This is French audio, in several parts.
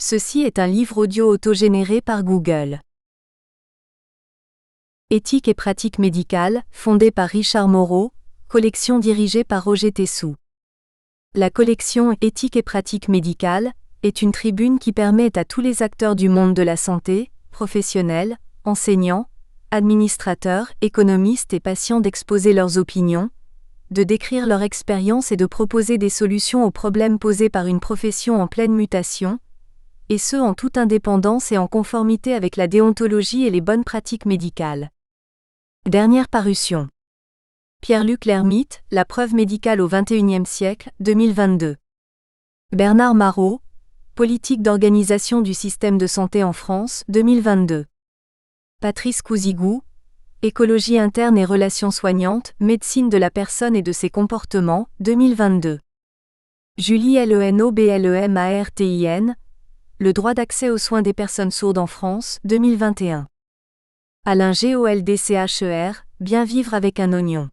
Ceci est un livre audio autogénéré par Google. Éthique et pratique médicale, fondée par Richard Moreau, collection dirigée par Roger Tessou. La collection Éthique et pratique médicale est une tribune qui permet à tous les acteurs du monde de la santé, professionnels, enseignants, administrateurs, économistes et patients d'exposer leurs opinions, de décrire leur expérience et de proposer des solutions aux problèmes posés par une profession en pleine mutation, et ce en toute indépendance et en conformité avec la déontologie et les bonnes pratiques médicales. Dernière parution. Pierre-Luc Lermite, La preuve médicale au XXIe siècle, 2022. Bernard Marot, Politique d'organisation du système de santé en France, 2022. Patrice Cousigou, Écologie interne et relations soignantes, médecine de la personne et de ses comportements, 2022. Julie LenoblemaRtin, Le droit d'accès aux soins des personnes sourdes en France, 2021. Alain Goldcher, Bien vivre avec un oignon.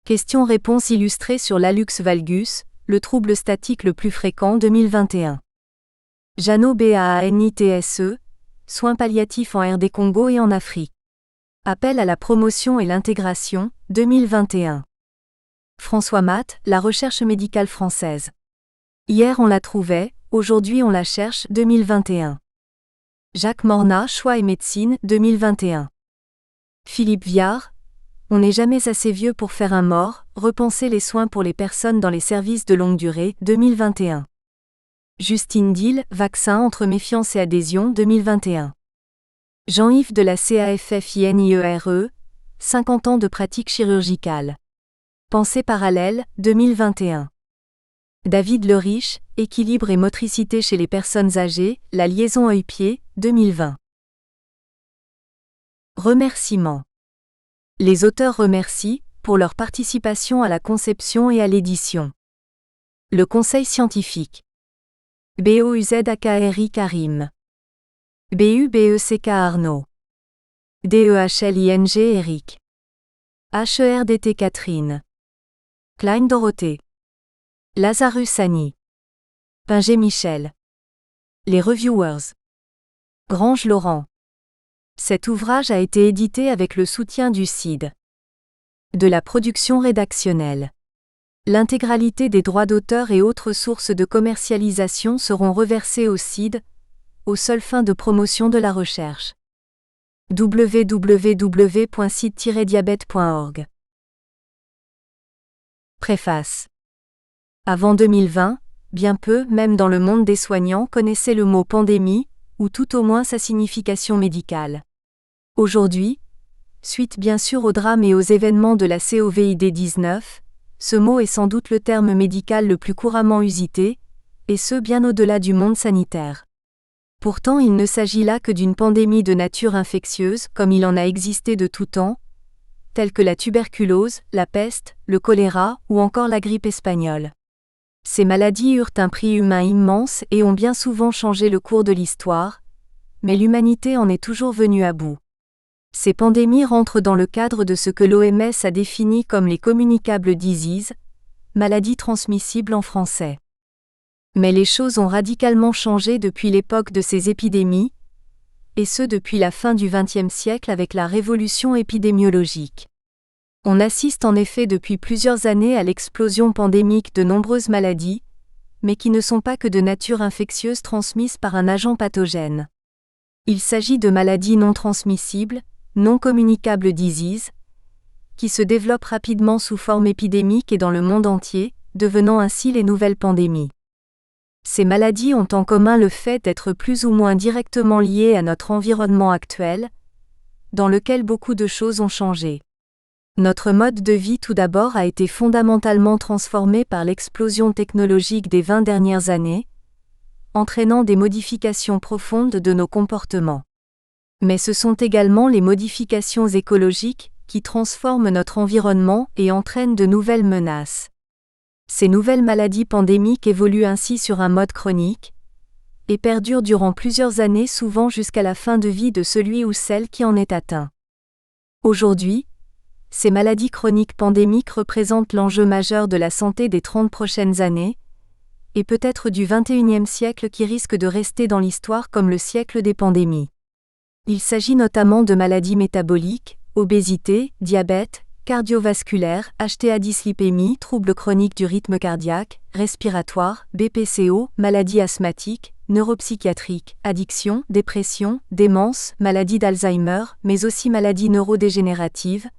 Questions-réponses illustrées sur l'hallux valgus, le trouble statique le plus fréquent, 2021. Jeannot Baanitse, Soins palliatifs en RD Congo et en Afrique. Appel à la promotion et l'intégration, 2021. François Matte, La recherche médicale française. Hier on la trouvait, aujourd'hui on la cherche, 2021. Jacques Morna, Choix et médecine, 2021. Philippe Viard, On n'est jamais assez vieux pour faire un mort, repenser les soins pour les personnes dans les services de longue durée, 2021. Justine Dill, Vaccin entre méfiance et adhésion, 2021. Jean-Yves de la CAFFINIERE, 50 ans de pratique chirurgicale. Pensée parallèle, 2021. David Leriche, Équilibre et motricité chez les personnes âgées, la liaison œil-pied, 2020. Remerciements. Les auteurs remercient, pour leur participation à la conception et à l'édition. Le conseil scientifique. BOUZAKRI Karim. BUBECK Arnaud. DEHLING Eric. HERDT Catherine. Klein Dorothée. Lazarus Annie. Pinger Michel. Les Reviewers. Grange Laurent. Cet ouvrage a été édité avec le soutien du CID. De la production rédactionnelle. L'intégralité des droits d'auteur et autres sources de commercialisation seront reversés au CID, aux seules fins de promotion de la recherche. www.cid-diabète.org. Préface. Avant 2020, bien peu, même dans le monde des soignants, connaissaient le mot pandémie, ou tout au moins sa signification médicale. Aujourd'hui, suite bien sûr aux drames et aux événements de la COVID-19, ce mot est sans doute le terme médical le plus couramment usité, et ce bien au-delà du monde sanitaire. Pourtant il ne s'agit là que d'une pandémie de nature infectieuse comme il en a existé de tout temps, telles que la tuberculose, la peste, le choléra ou encore la grippe espagnole. Ces maladies eurent un prix humain immense et ont bien souvent changé le cours de l'histoire, mais l'humanité en est toujours venue à bout. Ces pandémies rentrent dans le cadre de ce que l'OMS a défini comme les communicable diseases, maladies transmissibles en français. Mais les choses ont radicalement changé depuis l'époque de ces épidémies, et ce depuis la fin du XXe siècle avec la révolution épidémiologique. On assiste en effet depuis plusieurs années à l'explosion pandémique de nombreuses maladies, mais qui ne sont pas que de nature infectieuse transmises par un agent pathogène. Il s'agit de maladies non transmissibles, non communicables diseases, qui se développent rapidement sous forme épidémique et dans le monde entier, devenant ainsi les nouvelles pandémies. Ces maladies ont en commun le fait d'être plus ou moins directement liées à notre environnement actuel, dans lequel beaucoup de choses ont changé. Notre mode de vie tout d'abord a été fondamentalement transformé par l'explosion technologique des 20 dernières années, entraînant des modifications profondes de nos comportements. Mais ce sont également les modifications écologiques qui transforment notre environnement et entraînent de nouvelles menaces. Ces nouvelles maladies pandémiques évoluent ainsi sur un mode chronique, et perdurent durant plusieurs années souvent jusqu'à la fin de vie de celui ou celle qui en est atteint. Aujourd'hui, ces maladies chroniques pandémiques représentent l'enjeu majeur de la santé des 30 prochaines années, et peut-être du XXIe siècle qui risque de rester dans l'histoire comme le siècle des pandémies. Il s'agit notamment de maladies métaboliques, obésité, diabète, cardiovasculaire, HTA-dyslipémie, troubles chroniques du rythme cardiaque, respiratoire, BPCO, maladies asthmatiques, neuropsychiatriques, addiction, dépression, démence, maladie d'Alzheimer, mais aussi maladies neurodégénératives,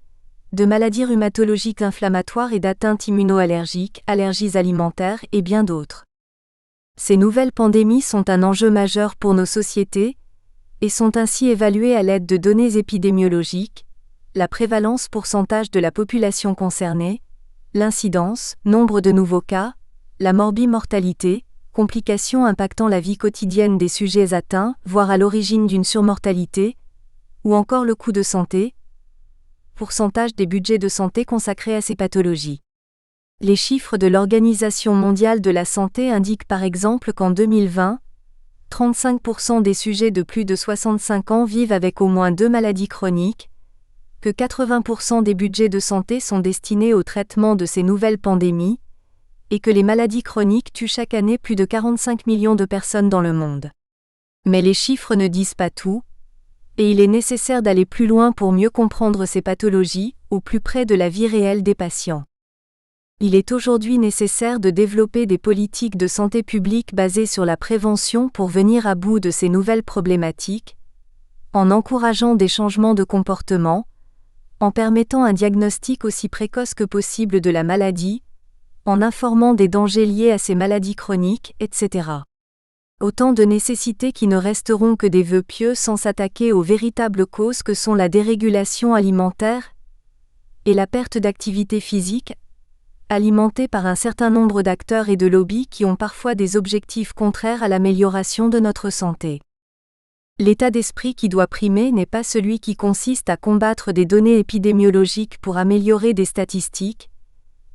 de maladies rhumatologiques inflammatoires et d'atteintes immunoallergiques, allergies alimentaires et bien d'autres. Ces nouvelles pandémies sont un enjeu majeur pour nos sociétés, et sont ainsi évaluées à l'aide de données épidémiologiques, la prévalence pourcentage de la population concernée, l'incidence, nombre de nouveaux cas, la morbimortalité, complications impactant la vie quotidienne des sujets atteints, voire à l'origine d'une surmortalité, ou encore le coût de santé, pourcentage des budgets de santé consacrés à ces pathologies. Les chiffres de l'Organisation mondiale de la santé indiquent par exemple qu'en 2020, 35% des sujets de plus de 65 ans vivent avec au moins 2 maladies chroniques, que 80% des budgets de santé sont destinés au traitement de ces nouvelles pandémies, et que les maladies chroniques tuent chaque année plus de 45 millions de personnes dans le monde. Mais les chiffres ne disent pas tout, et il est nécessaire d'aller plus loin pour mieux comprendre ces pathologies, au plus près de la vie réelle des patients. Il est aujourd'hui nécessaire de développer des politiques de santé publique basées sur la prévention pour venir à bout de ces nouvelles problématiques, en encourageant des changements de comportement, en permettant un diagnostic aussi précoce que possible de la maladie, en informant des dangers liés à ces maladies chroniques, etc. Autant de nécessités qui ne resteront que des vœux pieux sans s'attaquer aux véritables causes que sont la dérégulation alimentaire et la perte d'activité physique, alimentée par un certain nombre d'acteurs et de lobbies qui ont parfois des objectifs contraires à l'amélioration de notre santé. L'état d'esprit qui doit primer n'est pas celui qui consiste à combattre des données épidémiologiques pour améliorer des statistiques,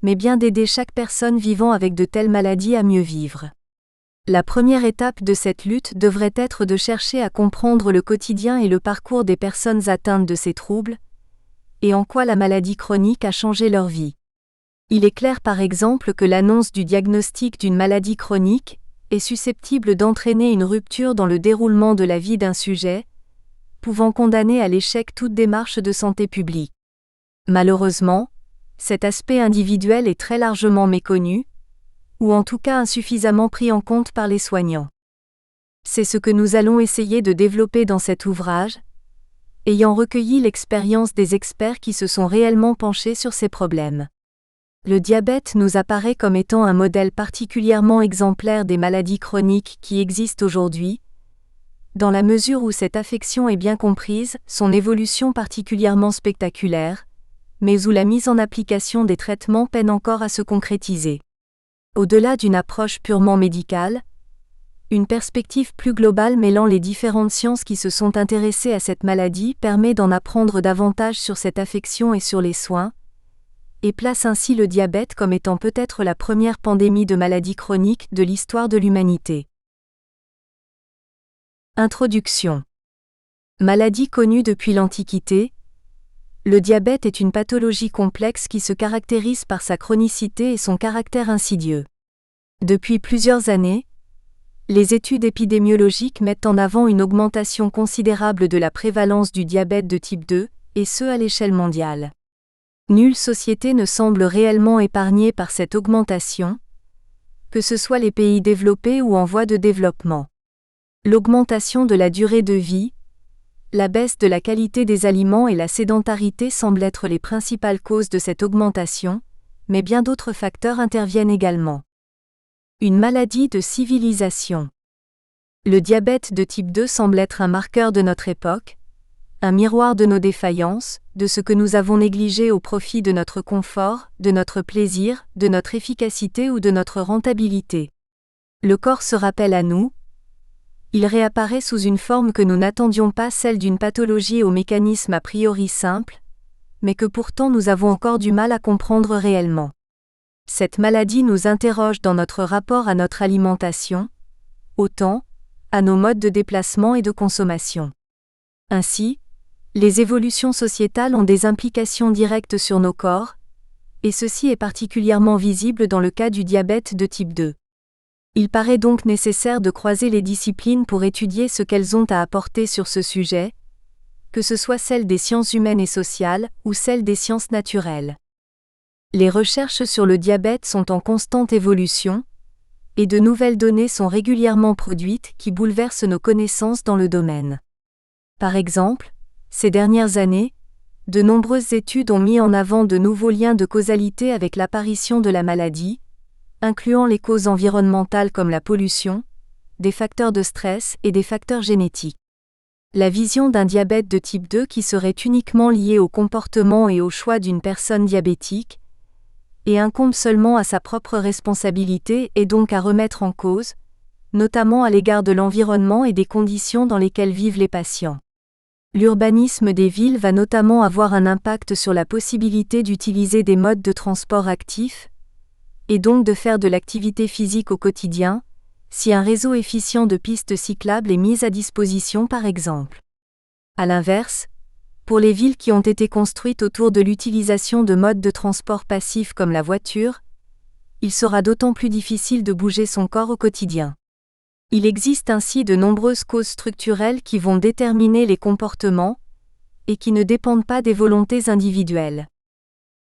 mais bien d'aider chaque personne vivant avec de telles maladies à mieux vivre. La première étape de cette lutte devrait être de chercher à comprendre le quotidien et le parcours des personnes atteintes de ces troubles, et en quoi la maladie chronique a changé leur vie. Il est clair par exemple que l'annonce du diagnostic d'une maladie chronique est susceptible d'entraîner une rupture dans le déroulement de la vie d'un sujet, pouvant condamner à l'échec toute démarche de santé publique. Malheureusement, cet aspect individuel est très largement méconnu, ou en tout cas insuffisamment pris en compte par les soignants. C'est ce que nous allons essayer de développer dans cet ouvrage, ayant recueilli l'expérience des experts qui se sont réellement penchés sur ces problèmes. Le diabète nous apparaît comme étant un modèle particulièrement exemplaire des maladies chroniques qui existent aujourd'hui, dans la mesure où cette affection est bien comprise, son évolution particulièrement spectaculaire, mais où la mise en application des traitements peine encore à se concrétiser. Au-delà d'une approche purement médicale, une perspective plus globale mêlant les différentes sciences qui se sont intéressées à cette maladie permet d'en apprendre davantage sur cette affection et sur les soins, et place ainsi le diabète comme étant peut-être la première pandémie de maladie chronique de l'histoire de l'humanité. Introduction. Maladie connue depuis l'Antiquité. Le diabète est une pathologie complexe qui se caractérise par sa chronicité et son caractère insidieux. Depuis plusieurs années, les études épidémiologiques mettent en avant une augmentation considérable de la prévalence du diabète de type 2, et ce à l'échelle mondiale. Nulle société ne semble réellement épargnée par cette augmentation, que ce soit les pays développés ou en voie de développement. L'augmentation de la durée de vie, la baisse de la qualité des aliments et la sédentarité semblent être les principales causes de cette augmentation, mais bien d'autres facteurs interviennent également. Une maladie de civilisation. Le diabète de type 2 semble être un marqueur de notre époque, un miroir de nos défaillances, de ce que nous avons négligé au profit de notre confort, de notre plaisir, de notre efficacité ou de notre rentabilité. Le corps se rappelle à nous. Il réapparaît sous une forme que nous n'attendions pas, celle d'une pathologie au mécanisme a priori simple, mais que pourtant nous avons encore du mal à comprendre réellement. Cette maladie nous interroge dans notre rapport à notre alimentation, au temps, à nos modes de déplacement et de consommation. Ainsi, les évolutions sociétales ont des implications directes sur nos corps, et ceci est particulièrement visible dans le cas du diabète de type 2. Il paraît donc nécessaire de croiser les disciplines pour étudier ce qu'elles ont à apporter sur ce sujet, que ce soit celles des sciences humaines et sociales ou celles des sciences naturelles. Les recherches sur le diabète sont en constante évolution, et de nouvelles données sont régulièrement produites qui bouleversent nos connaissances dans le domaine. Par exemple, ces dernières années, de nombreuses études ont mis en avant de nouveaux liens de causalité avec l'apparition de la maladie, incluant les causes environnementales comme la pollution, des facteurs de stress et des facteurs génétiques. La vision d'un diabète de type 2 qui serait uniquement lié au comportement et au choix d'une personne diabétique, et incombe seulement à sa propre responsabilité est donc à remettre en cause, notamment à l'égard de l'environnement et des conditions dans lesquelles vivent les patients. L'urbanisme des villes va notamment avoir un impact sur la possibilité d'utiliser des modes de transport actifs, et donc de faire de l'activité physique au quotidien, si un réseau efficient de pistes cyclables est mis à disposition par exemple. À l'inverse, pour les villes qui ont été construites autour de l'utilisation de modes de transport passifs comme la voiture, il sera d'autant plus difficile de bouger son corps au quotidien. Il existe ainsi de nombreuses causes structurelles qui vont déterminer les comportements, et qui ne dépendent pas des volontés individuelles.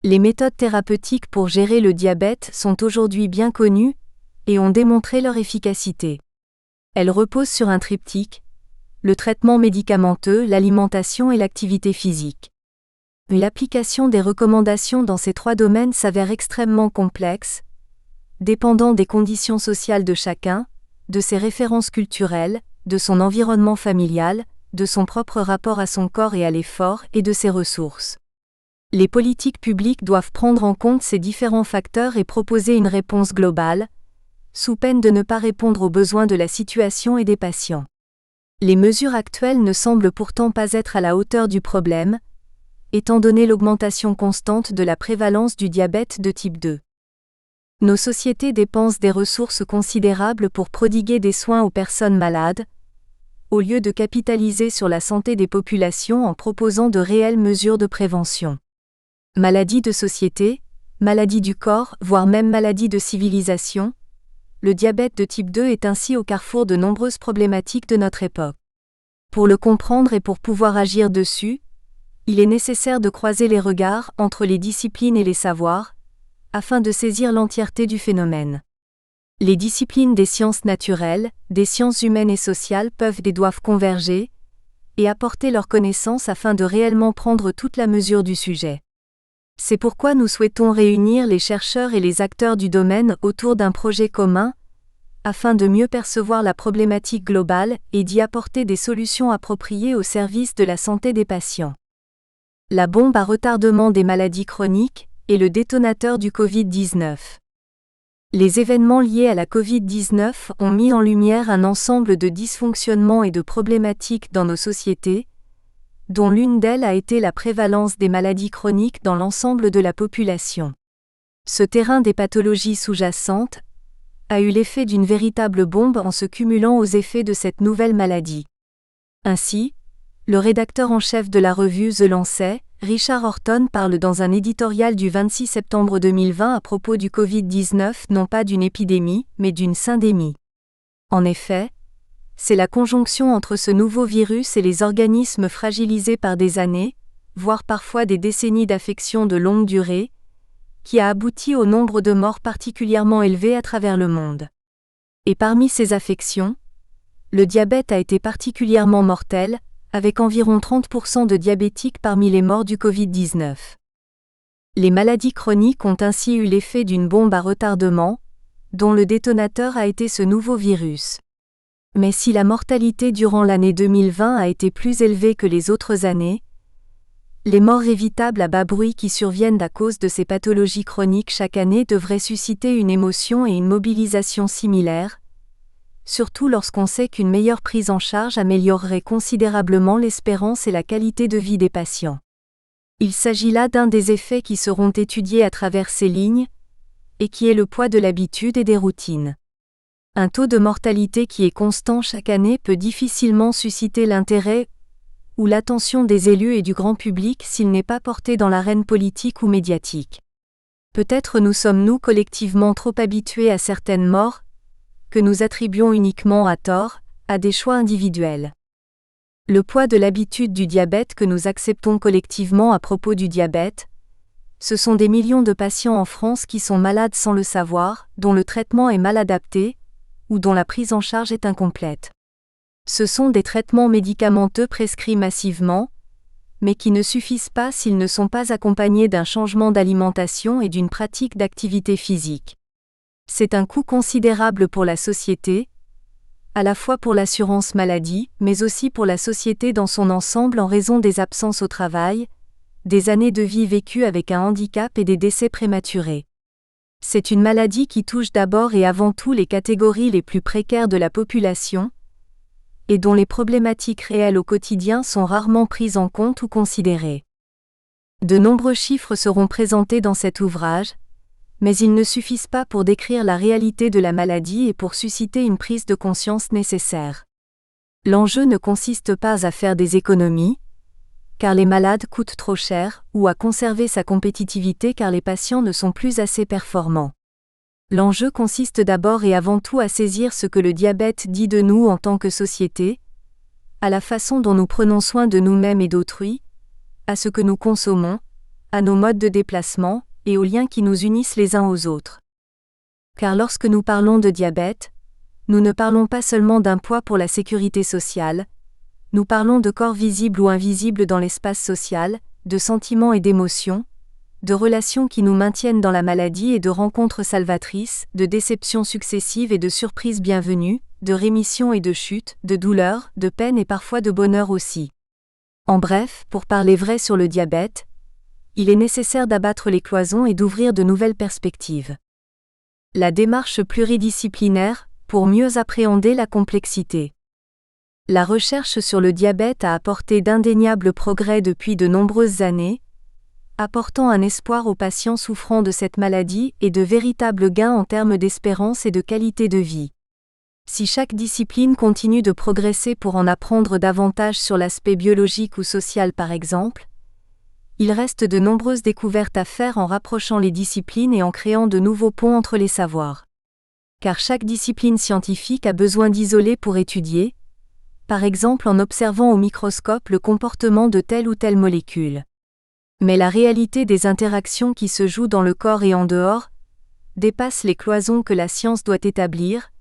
Les méthodes thérapeutiques pour gérer le diabète sont aujourd'hui bien connues, et ont démontré leur efficacité. Elles reposent sur un triptyque: le traitement médicamenteux, l'alimentation et l'activité physique. L'application des recommandations dans ces trois domaines s'avère extrêmement complexe, dépendant des conditions sociales de chacun, de ses références culturelles, de son environnement familial, de son propre rapport à son corps et à l'effort et de ses ressources. Les politiques publiques doivent prendre en compte ces différents facteurs et proposer une réponse globale, sous peine de ne pas répondre aux besoins de la situation et des patients. Les mesures actuelles ne semblent pourtant pas être à la hauteur du problème, étant donné l'augmentation constante de la prévalence du diabète de type 2. Nos sociétés dépensent des ressources considérables pour prodiguer des soins aux personnes malades, au lieu de capitaliser sur la santé des populations en proposant de réelles mesures de prévention. Maladies de société, maladies du corps, voire même maladies de civilisation, le diabète de type 2 est ainsi au carrefour de nombreuses problématiques de notre époque. Pour le comprendre et pour pouvoir agir dessus, il est nécessaire de croiser les regards entre les disciplines et les savoirs, afin de saisir l'entièreté du phénomène. Les disciplines des sciences naturelles, des sciences humaines et sociales peuvent et doivent converger, et apporter leurs connaissances afin de réellement prendre toute la mesure du sujet. C'est pourquoi nous souhaitons réunir les chercheurs et les acteurs du domaine autour d'un projet commun, afin de mieux percevoir la problématique globale et d'y apporter des solutions appropriées au service de la santé des patients. La bombe à retardement des maladies chroniques est le détonateur du Covid-19. Les événements liés à la Covid-19 ont mis en lumière un ensemble de dysfonctionnements et de problématiques dans nos sociétés, dont l'une d'elles a été la prévalence des maladies chroniques dans l'ensemble de la population. Ce terrain des pathologies sous-jacentes a eu l'effet d'une véritable bombe en se cumulant aux effets de cette nouvelle maladie. Ainsi, le rédacteur en chef de la revue The Lancet, Richard Horton, parle dans un éditorial du 26 septembre 2020 à propos du Covid-19 non pas d'une épidémie, mais d'une syndémie. En effet, c'est la conjonction entre ce nouveau virus et les organismes fragilisés par des années, voire parfois des décennies d'affections de longue durée, qui a abouti au nombre de morts particulièrement élevé à travers le monde. Et parmi ces affections, le diabète a été particulièrement mortel, avec environ 30% de diabétiques parmi les morts du Covid-19. Les maladies chroniques ont ainsi eu l'effet d'une bombe à retardement, dont le détonateur a été ce nouveau virus. Mais si la mortalité durant l'année 2020 a été plus élevée que les autres années, les morts évitables à bas bruit qui surviennent à cause de ces pathologies chroniques chaque année devraient susciter une émotion et une mobilisation similaires, surtout lorsqu'on sait qu'une meilleure prise en charge améliorerait considérablement l'espérance et la qualité de vie des patients. Il s'agit là d'un des effets qui seront étudiés à travers ces lignes, et qui est le poids de l'habitude et des routines. Un taux de mortalité qui est constant chaque année peut difficilement susciter l'intérêt ou l'attention des élus et du grand public s'il n'est pas porté dans l'arène politique ou médiatique. Peut-être nous sommes-nous collectivement trop habitués à certaines morts, que nous attribuons uniquement à tort, à des choix individuels. Le poids de l'habitude du diabète que nous acceptons collectivement à propos du diabète, ce sont des millions de patients en France qui sont malades sans le savoir, dont le traitement est mal adapté, ou dont la prise en charge est incomplète. Ce sont des traitements médicamenteux prescrits massivement, mais qui ne suffisent pas s'ils ne sont pas accompagnés d'un changement d'alimentation et d'une pratique d'activité physique. C'est un coût considérable pour la société, à la fois pour l'assurance maladie, mais aussi pour la société dans son ensemble en raison des absences au travail, des années de vie vécues avec un handicap et des décès prématurés. C'est une maladie qui touche d'abord et avant tout les catégories les plus précaires de la population, et dont les problématiques réelles au quotidien sont rarement prises en compte ou considérées. De nombreux chiffres seront présentés dans cet ouvrage, mais ils ne suffisent pas pour décrire la réalité de la maladie et pour susciter une prise de conscience nécessaire. L'enjeu ne consiste pas à faire des économies, car les malades coûtent trop cher, ou à conserver sa compétitivité car les patients ne sont plus assez performants. L'enjeu consiste d'abord et avant tout à saisir ce que le diabète dit de nous en tant que société, à la façon dont nous prenons soin de nous-mêmes et d'autrui, à ce que nous consommons, à nos modes de déplacement, et aux liens qui nous unissent les uns aux autres. Car lorsque nous parlons de diabète, nous ne parlons pas seulement d'un poids pour la sécurité sociale, nous parlons de corps visibles ou invisibles dans l'espace social, de sentiments et d'émotions, de relations qui nous maintiennent dans la maladie et de rencontres salvatrices, de déceptions successives et de surprises bienvenues, de rémissions et de chutes, de douleurs, de peines et parfois de bonheur aussi. En bref, pour parler vrai sur le diabète, il est nécessaire d'abattre les cloisons et d'ouvrir de nouvelles perspectives. La démarche pluridisciplinaire, pour mieux appréhender la complexité. La recherche sur le diabète a apporté d'indéniables progrès depuis de nombreuses années, apportant un espoir aux patients souffrant de cette maladie et de véritables gains en termes d'espérance et de qualité de vie. Si chaque discipline continue de progresser pour en apprendre davantage sur l'aspect biologique ou social par exemple, il reste de nombreuses découvertes à faire en rapprochant les disciplines et en créant de nouveaux ponts entre les savoirs. Car chaque discipline scientifique a besoin d'isoler pour étudier, par exemple en observant au microscope le comportement de telle ou telle molécule. Mais la réalité des interactions qui se jouent dans le corps et en dehors dépasse les cloisons que la science doit établir,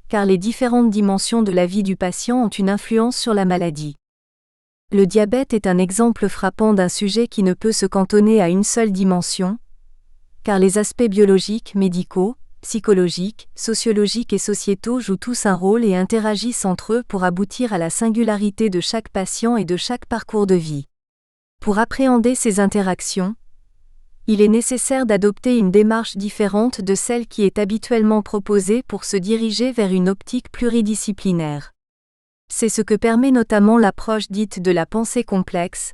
car les différentes dimensions de la vie du patient ont une influence sur la maladie. Le diabète est un exemple frappant d'un sujet qui ne peut se cantonner à une seule dimension, car les aspects biologiques, médicaux, psychologiques, sociologiques et sociétaux jouent tous un rôle et interagissent entre eux pour aboutir à la singularité de chaque patient et de chaque parcours de vie. Pour appréhender ces interactions, il est nécessaire d'adopter une démarche différente de celle qui est habituellement proposée pour se diriger vers une optique pluridisciplinaire. C'est ce que permet notamment l'approche dite de la pensée complexe,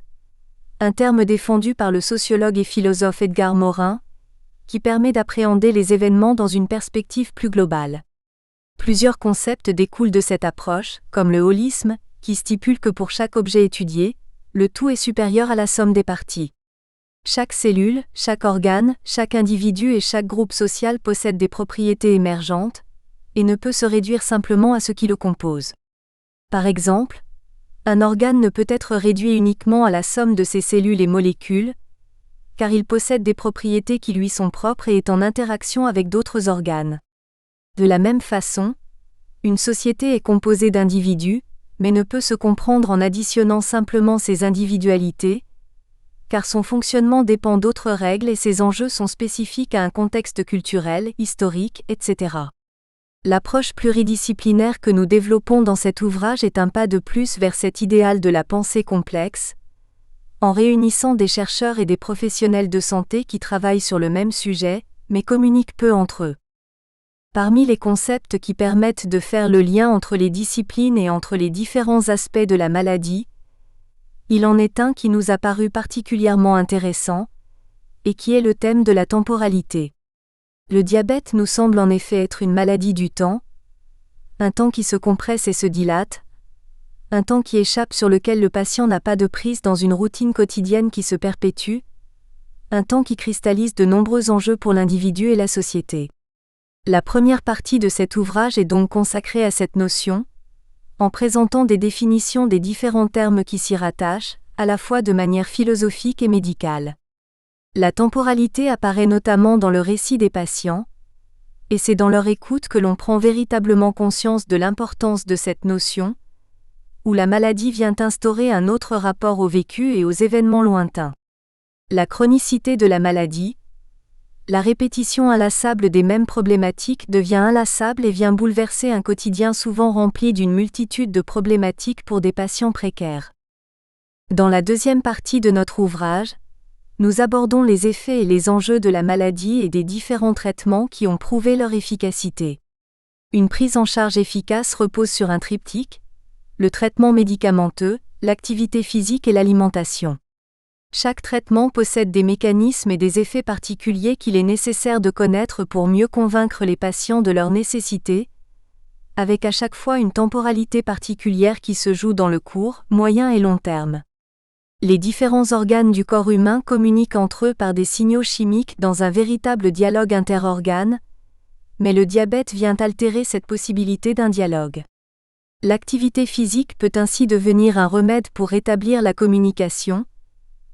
un terme défendu par le sociologue et philosophe Edgar Morin, qui permet d'appréhender les événements dans une perspective plus globale. Plusieurs concepts découlent de cette approche, comme le holisme, qui stipule que pour chaque objet étudié, le tout est supérieur à la somme des parties. Chaque cellule, chaque organe, chaque individu et chaque groupe social possède des propriétés émergentes, et ne peut se réduire simplement à ce qui le compose. Par exemple, un organe ne peut être réduit uniquement à la somme de ses cellules et molécules, car il possède des propriétés qui lui sont propres et est en interaction avec d'autres organes. De la même façon, une société est composée d'individus, mais ne peut se comprendre en additionnant simplement ses individualités, car son fonctionnement dépend d'autres règles et ses enjeux sont spécifiques à un contexte culturel, historique, etc. L'approche pluridisciplinaire que nous développons dans cet ouvrage est un pas de plus vers cet idéal de la pensée complexe, en réunissant des chercheurs et des professionnels de santé qui travaillent sur le même sujet, mais communiquent peu entre eux. Parmi les concepts qui permettent de faire le lien entre les disciplines et entre les différents aspects de la maladie, il en est un qui nous a paru particulièrement intéressant, et qui est le thème de la temporalité. Le diabète nous semble en effet être une maladie du temps, un temps qui se compresse et se dilate, un temps qui échappe sur lequel le patient n'a pas de prise dans une routine quotidienne qui se perpétue, un temps qui cristallise de nombreux enjeux pour l'individu et la société. La première partie de cet ouvrage est donc consacrée à cette notion, en présentant des définitions des différents termes qui s'y rattachent, à la fois de manière philosophique et médicale. La temporalité apparaît notamment dans le récit des patients, et c'est dans leur écoute que l'on prend véritablement conscience de l'importance de cette notion, où la maladie vient instaurer un autre rapport au vécu et aux événements lointains. La chronicité de la maladie, la répétition inlassable des mêmes problématiques devient inlassable et vient bouleverser un quotidien souvent rempli d'une multitude de problématiques pour des patients précaires. Dans la deuxième partie de notre ouvrage, nous abordons les effets et les enjeux de la maladie et des différents traitements qui ont prouvé leur efficacité. Une prise en charge efficace repose sur un triptyque, le traitement médicamenteux, l'activité physique et l'alimentation. Chaque traitement possède des mécanismes et des effets particuliers qu'il est nécessaire de connaître pour mieux convaincre les patients de leur nécessité, avec à chaque fois une temporalité particulière qui se joue dans le court, moyen et long terme. Les différents organes du corps humain communiquent entre eux par des signaux chimiques dans un véritable dialogue interorganes, mais le diabète vient altérer cette possibilité d'un dialogue. L'activité physique peut ainsi devenir un remède pour rétablir la communication,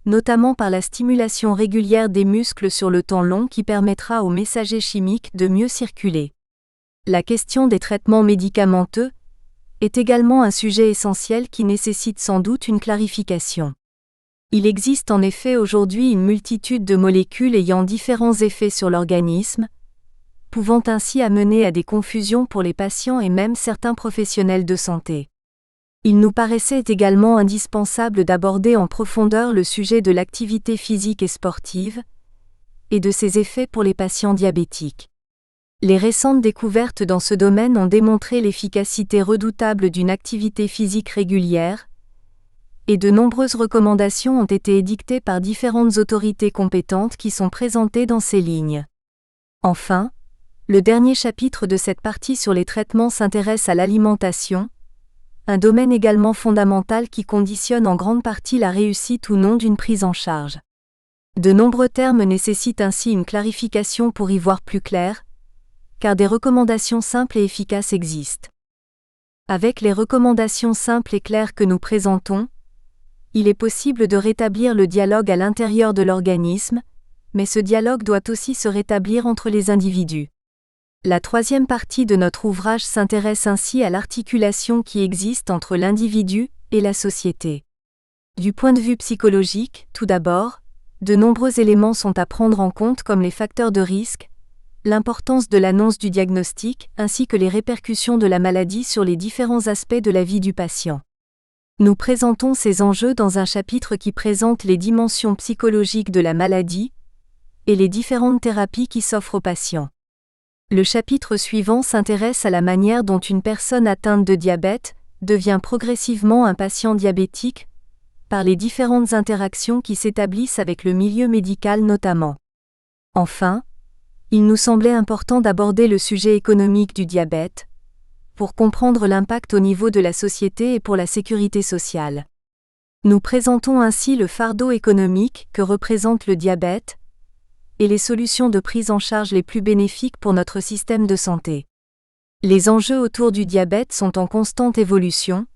notamment par la stimulation régulière des muscles sur le temps long qui permettra aux messagers chimiques de mieux circuler. La question des traitements médicamenteux est également un sujet essentiel qui nécessite sans doute une clarification. Il existe en effet aujourd'hui une multitude de molécules ayant différents effets sur l'organisme, pouvant ainsi amener à des confusions pour les patients et même certains professionnels de santé. Il nous paraissait également indispensable d'aborder en profondeur le sujet de l'activité physique et sportive, et de ses effets pour les patients diabétiques. Les récentes découvertes dans ce domaine ont démontré l'efficacité redoutable d'une activité physique régulière, et de nombreuses recommandations ont été édictées par différentes autorités compétentes qui sont présentées dans ces lignes. Enfin, le dernier chapitre de cette partie sur les traitements s'intéresse à l'alimentation, un domaine également fondamental qui conditionne en grande partie la réussite ou non d'une prise en charge. De nombreux termes nécessitent ainsi une clarification pour y voir plus clair, car des recommandations simples et efficaces existent. Avec les recommandations simples et claires que nous présentons, il est possible de rétablir le dialogue à l'intérieur de l'organisme, mais ce dialogue doit aussi se rétablir entre les individus. La troisième partie de notre ouvrage s'intéresse ainsi à l'articulation qui existe entre l'individu et la société. Du point de vue psychologique, tout d'abord, de nombreux éléments sont à prendre en compte comme les facteurs de risque, l'importance de l'annonce du diagnostic ainsi que les répercussions de la maladie sur les différents aspects de la vie du patient. Nous présentons ces enjeux dans un chapitre qui présente les dimensions psychologiques de la maladie et les différentes thérapies qui s'offrent aux patients. Le chapitre suivant s'intéresse à la manière dont une personne atteinte de diabète devient progressivement un patient diabétique, par les différentes interactions qui s'établissent avec le milieu médical notamment. Enfin, il nous semblait important d'aborder le sujet économique du diabète, pour comprendre l'impact au niveau de la société et pour la sécurité sociale. Nous présentons ainsi le fardeau économique que représente le diabète, et les solutions de prise en charge les plus bénéfiques pour notre système de santé. Les enjeux autour du diabète sont en constante évolution,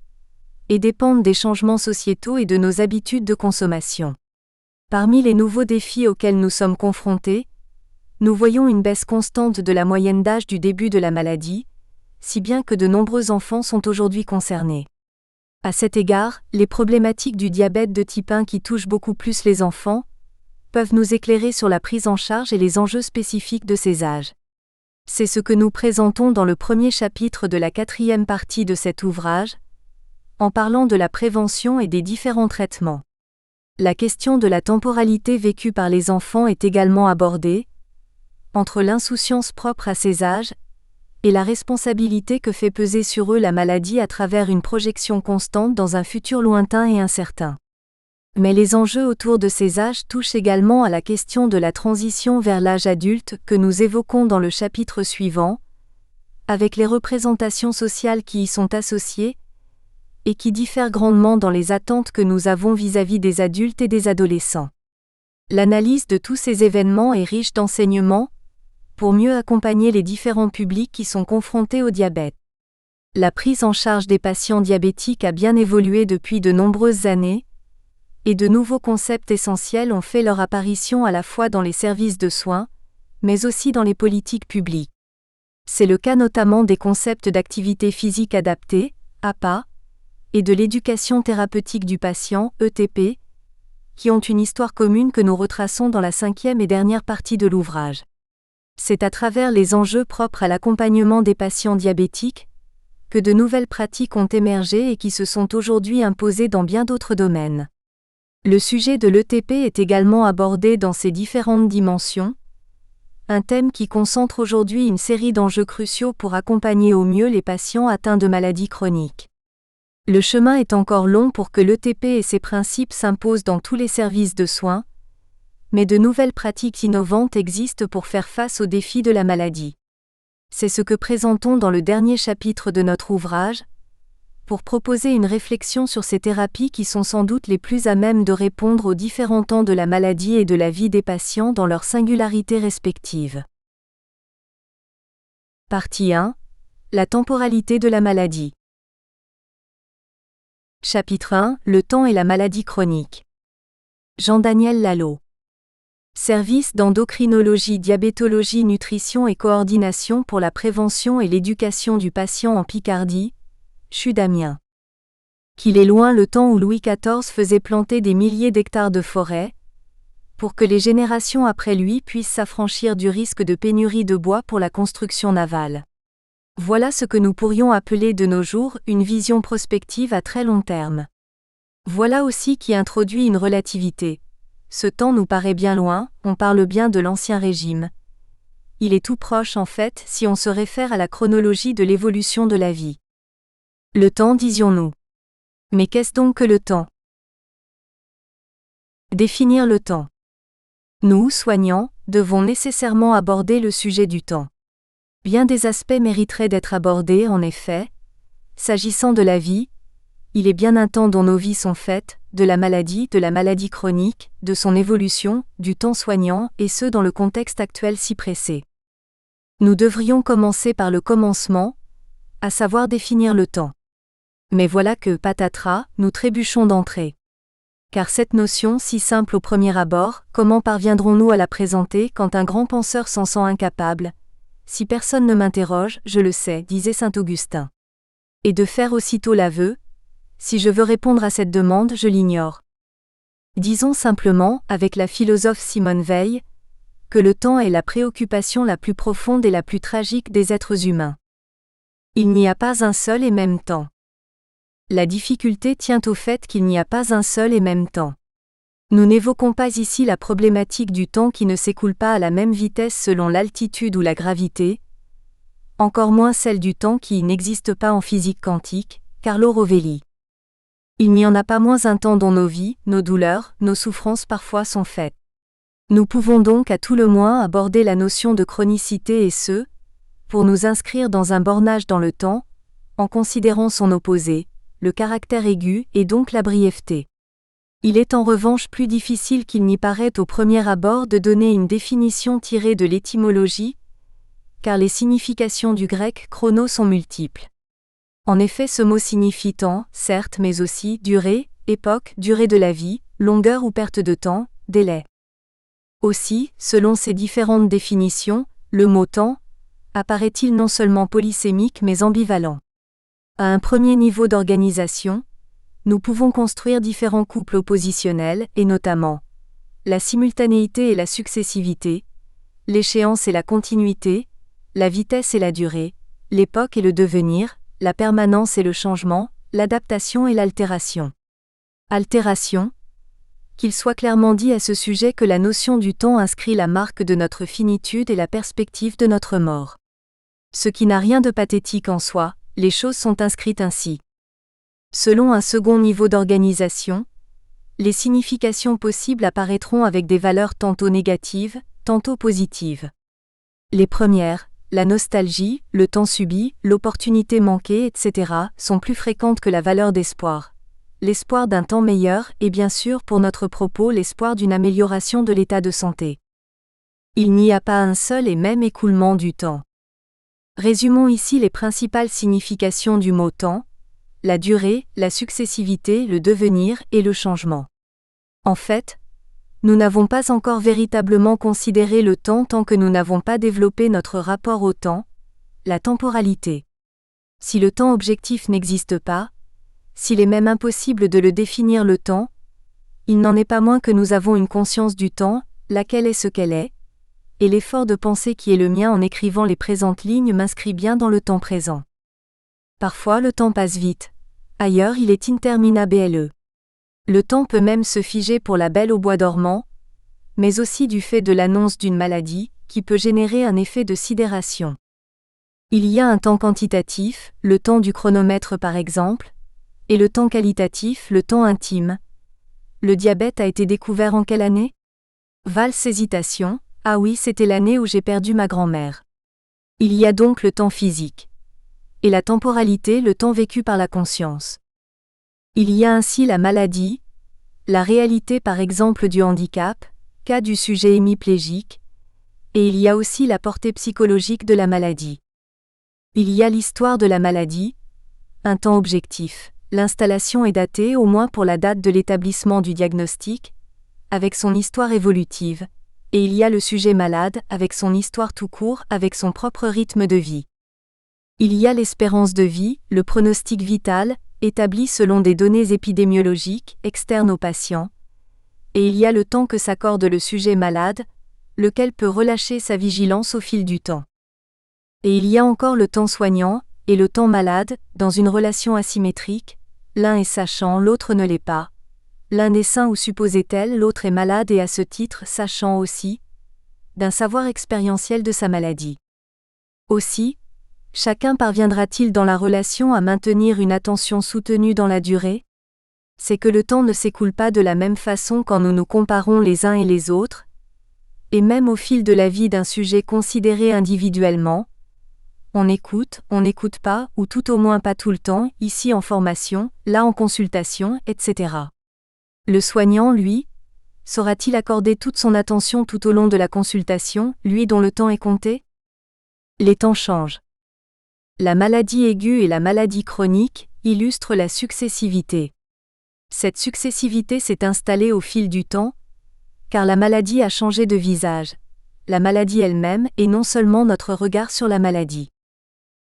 et dépendent des changements sociétaux et de nos habitudes de consommation. Parmi les nouveaux défis auxquels nous sommes confrontés, nous voyons une baisse constante de la moyenne d'âge du début de la maladie, si bien que de nombreux enfants sont aujourd'hui concernés. À cet égard, les problématiques du diabète de type 1 qui touchent beaucoup plus les enfants, peuvent nous éclairer sur la prise en charge et les enjeux spécifiques de ces âges. C'est ce que nous présentons dans le premier chapitre de la quatrième partie de cet ouvrage, en parlant de la prévention et des différents traitements. La question de la temporalité vécue par les enfants est également abordée, entre l'insouciance propre à ces âges et la responsabilité que fait peser sur eux la maladie à travers une projection constante dans un futur lointain et incertain. Mais les enjeux autour de ces âges touchent également à la question de la transition vers l'âge adulte que nous évoquons dans le chapitre suivant, avec les représentations sociales qui y sont associées, et qui diffèrent grandement dans les attentes que nous avons vis-à-vis des adultes et des adolescents. L'analyse de tous ces événements est riche d'enseignements, pour mieux accompagner les différents publics qui sont confrontés au diabète. La prise en charge des patients diabétiques a bien évolué depuis de nombreuses années, et de nouveaux concepts essentiels ont fait leur apparition à la fois dans les services de soins, mais aussi dans les politiques publiques. C'est le cas notamment des concepts d'activité physique adaptée, APA, et de l'éducation thérapeutique du patient, ETP, qui ont une histoire commune que nous retraçons dans la 5e et dernière partie de l'ouvrage. C'est à travers les enjeux propres à l'accompagnement des patients diabétiques que de nouvelles pratiques ont émergé et qui se sont aujourd'hui imposées dans bien d'autres domaines. Le sujet de l'ETP est également abordé dans ses différentes dimensions, un thème qui concentre aujourd'hui une série d'enjeux cruciaux pour accompagner au mieux les patients atteints de maladies chroniques. Le chemin est encore long pour que l'ETP et ses principes s'imposent dans tous les services de soins, mais de nouvelles pratiques innovantes existent pour faire face aux défis de la maladie. C'est ce que présentons dans le dernier chapitre de notre ouvrage, pour proposer une réflexion sur ces thérapies qui sont sans doute les plus à même de répondre aux différents temps de la maladie et de la vie des patients dans leurs singularités respectives. Partie 1. La temporalité de la maladie. Chapitre 1. Le temps et la maladie chronique. Jean-Daniel Lalo. Service d'endocrinologie, diabétologie, nutrition et coordination pour la prévention et l'éducation du patient en Picardie, CHU d'Amiens. Qu'il est loin le temps où Louis XIV faisait planter des milliers d'hectares de forêt, pour que les générations après lui puissent s'affranchir du risque de pénurie de bois pour la construction navale. Voilà ce que nous pourrions appeler de nos jours une vision prospective à très long terme. Voilà aussi qui introduit une relativité. Ce temps nous paraît bien loin, on parle bien de l'Ancien Régime. Il est tout proche en fait si on se réfère à la chronologie de l'évolution de la vie. Le temps, disions-nous. Mais qu'est-ce donc que le temps ? Définir le temps. Nous, soignants, devons nécessairement aborder le sujet du temps. Bien des aspects mériteraient d'être abordés, en effet. S'agissant de la vie, il est bien un temps dont nos vies sont faites, de la maladie chronique, de son évolution, du temps soignant, et ce dans le contexte actuel si pressé. Nous devrions commencer par le commencement, à savoir définir le temps. Mais voilà que, patatras, nous trébuchons d'entrée. Car cette notion si simple au premier abord, comment parviendrons-nous à la présenter quand un grand penseur s'en sent incapable ? Si personne ne m'interroge, je le sais, disait saint Augustin. Et de faire aussitôt l'aveu, si je veux répondre à cette demande, je l'ignore. Disons simplement, avec la philosophe Simone Weil, que le temps est la préoccupation la plus profonde et la plus tragique des êtres humains. Il n'y a pas un seul et même temps. La difficulté tient au fait qu'il n'y a pas un seul et même temps. Nous n'évoquons pas ici la problématique du temps qui ne s'écoule pas à la même vitesse selon l'altitude ou la gravité, encore moins celle du temps qui n'existe pas en physique quantique, Carlo Rovelli. Il n'y en a pas moins un temps dont nos vies, nos douleurs, nos souffrances parfois sont faites. Nous pouvons donc à tout le moins aborder la notion de chronicité et ce, pour nous inscrire dans un bornage dans le temps, en considérant son opposé, le caractère aigu et donc la brièveté. Il est en revanche plus difficile qu'il n'y paraît au premier abord de donner une définition tirée de l'étymologie, car les significations du grec chrono sont multiples. En effet, ce mot signifie temps, certes, mais aussi durée, époque, durée de la vie, longueur ou perte de temps, délai. Aussi, selon ces différentes définitions, le mot temps apparaît-il non seulement polysémique mais ambivalent. À un premier niveau d'organisation, nous pouvons construire différents couples oppositionnels, et notamment la simultanéité et la successivité, l'échéance et la continuité, la vitesse et la durée, l'époque et le devenir, la permanence et le changement, l'adaptation et l'altération. Altération. Qu'il soit clairement dit à ce sujet que la notion du temps inscrit la marque de notre finitude et la perspective de notre mort. Ce qui n'a rien de pathétique en soi, les choses sont inscrites ainsi. Selon un second niveau d'organisation, les significations possibles apparaîtront avec des valeurs tantôt négatives, tantôt positives. Les premières, la nostalgie, le temps subi, l'opportunité manquée, etc., sont plus fréquentes que la valeur d'espoir. L'espoir d'un temps meilleur et bien sûr pour notre propos l'espoir d'une amélioration de l'état de santé. Il n'y a pas un seul et même écoulement du temps. Résumons ici les principales significations du mot temps: la durée, la successivité, le devenir et le changement. En fait, nous n'avons pas encore véritablement considéré le temps tant que nous n'avons pas développé notre rapport au temps, la temporalité. Si le temps objectif n'existe pas, s'il est même impossible de le définir le temps, il n'en est pas moins que nous avons une conscience du temps, laquelle est ce qu'elle est, et l'effort de pensée qui est le mien en écrivant les présentes lignes m'inscrit bien dans le temps présent. Parfois le temps passe vite, ailleurs il est interminable. Le temps peut même se figer pour la belle au bois dormant, mais aussi du fait de l'annonce d'une maladie, qui peut générer un effet de sidération. Il y a un temps quantitatif, le temps du chronomètre par exemple, et le temps qualitatif, le temps intime. Le diabète a été découvert en quelle année? Valse hésitation, ah oui, c'était l'année où j'ai perdu ma grand-mère. Il y a donc le temps physique. Et la temporalité, le temps vécu par la conscience. Il y a ainsi la maladie, la réalité par exemple du handicap, cas du sujet hémiplégique, et il y a aussi la portée psychologique de la maladie. Il y a l'histoire de la maladie, un temps objectif. L'installation est datée au moins pour la date de l'établissement du diagnostic, avec son histoire évolutive, et il y a le sujet malade avec son histoire tout court, avec son propre rythme de vie. Il y a l'espérance de vie, le pronostic vital, établi selon des données épidémiologiques externes aux patients, et il y a le temps que s'accorde le sujet malade, lequel peut relâcher sa vigilance au fil du temps. Et il y a encore le temps soignant et le temps malade, dans une relation asymétrique, l'un est sachant, l'autre ne l'est pas. L'un est sain ou supposé tel, l'autre est malade et à ce titre sachant aussi, d'un savoir expérientiel de sa maladie. Aussi, chacun parviendra-t-il dans la relation à maintenir une attention soutenue dans la durée? C'est que le temps ne s'écoule pas de la même façon quand nous nous comparons les uns et les autres, et même au fil de la vie d'un sujet considéré individuellement, on n'écoute pas, ou tout au moins pas tout le temps, ici en formation, là en consultation, etc. Le soignant, lui, saura-t-il accorder toute son attention tout au long de la consultation, lui dont le temps est compté? Les temps changent. La maladie aiguë et la maladie chronique illustrent la successivité. Cette successivité s'est installée au fil du temps, car la maladie a changé de visage, la maladie elle-même et non seulement notre regard sur la maladie.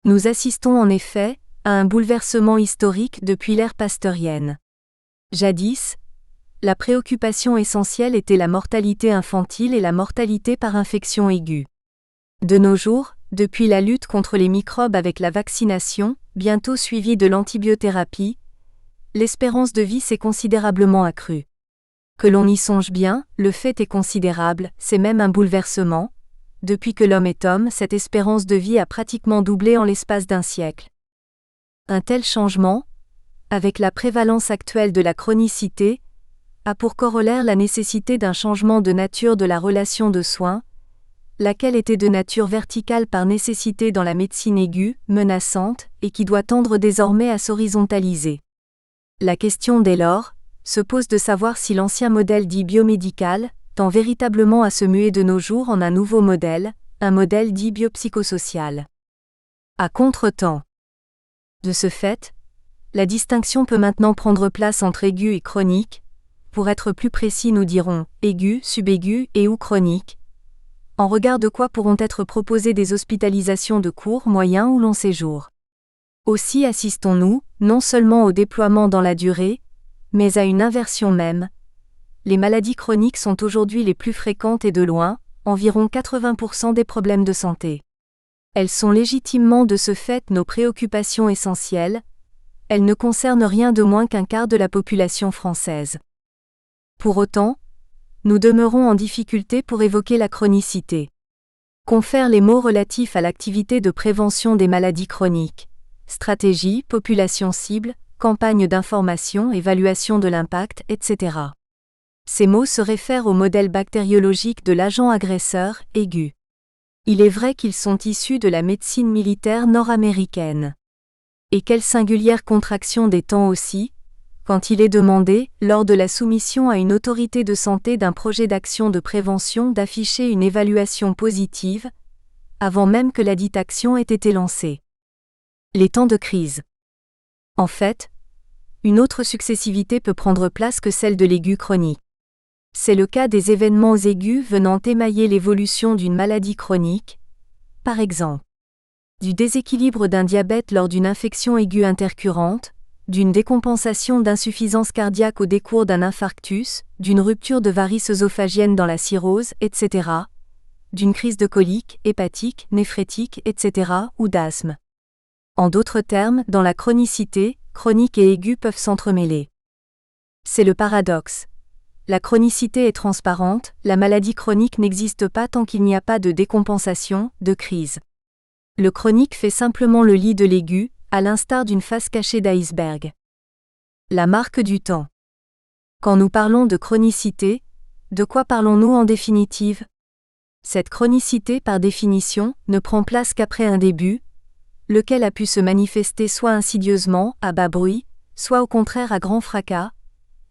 Nous assistons en effet à un bouleversement historique depuis l'ère pasteurienne. Jadis, la préoccupation essentielle était la mortalité infantile et la mortalité par infection aiguë. De nos jours, depuis la lutte contre les microbes avec la vaccination, bientôt suivie de l'antibiothérapie, l'espérance de vie s'est considérablement accrue. Que l'on y songe bien, le fait est considérable, c'est même un bouleversement. Depuis que l'homme est homme, cette espérance de vie a pratiquement doublé en l'espace d'un siècle. Un tel changement, avec la prévalence actuelle de la chronicité, a pour corollaire la nécessité d'un changement de nature de la relation de soins, laquelle était de nature verticale par nécessité dans la médecine aiguë, menaçante, et qui doit tendre désormais à s'horizontaliser. La question dès lors se pose de savoir si l'ancien modèle dit biomédical tend véritablement à se muer de nos jours en un nouveau modèle, un modèle dit biopsychosocial. À contre-temps. De ce fait, la distinction peut maintenant prendre place entre aigu et chronique. Pour être plus précis, nous dirons aigu, subaigu et ou chronique. En regard de quoi pourront être proposées des hospitalisations de court, moyen ou long séjour. Aussi assistons-nous, non seulement au déploiement dans la durée, mais à une inversion même. Les maladies chroniques sont aujourd'hui les plus fréquentes et de loin, environ 80% des problèmes de santé. Elles sont légitimement de ce fait nos préoccupations essentielles, elles ne concernent rien de moins qu'un quart de la population française. Pour autant, nous demeurons en difficulté pour évoquer la chronicité. Confère les mots relatifs à l'activité de prévention des maladies chroniques. Stratégie, population cible, campagne d'information, évaluation de l'impact, etc. Ces mots se réfèrent au modèle bactériologique de l'agent agresseur, aigu. Il est vrai qu'ils sont issus de la médecine militaire nord-américaine. Et quelle singulière contraction des temps aussi, quand il est demandé, lors de la soumission à une autorité de santé d'un projet d'action de prévention, d'afficher une évaluation positive, avant même que la dite action ait été lancée. Les temps de crise. En fait, une autre successivité peut prendre place que celle de l'aigu chronique. C'est le cas des événements aigus venant émailler l'évolution d'une maladie chronique, par exemple, du déséquilibre d'un diabète lors d'une infection aiguë intercurrente, d'une décompensation d'insuffisance cardiaque au décours d'un infarctus, d'une rupture de varices œsophagiennes dans la cirrhose, etc., d'une crise de colique, hépatique, néphrétique, etc., ou d'asthme. En d'autres termes, dans la chronicité, chronique et aiguë peuvent s'entremêler. C'est le paradoxe. La chronicité est transparente, la maladie chronique n'existe pas tant qu'il n'y a pas de décompensation, de crise. Le chronique fait simplement le lit de l'aigu, à l'instar d'une face cachée d'iceberg. La marque du temps. Quand nous parlons de chronicité, de quoi parlons-nous en définitive ? Cette chronicité, par définition, ne prend place qu'après un début, lequel a pu se manifester soit insidieusement, à bas bruit, soit au contraire à grand fracas,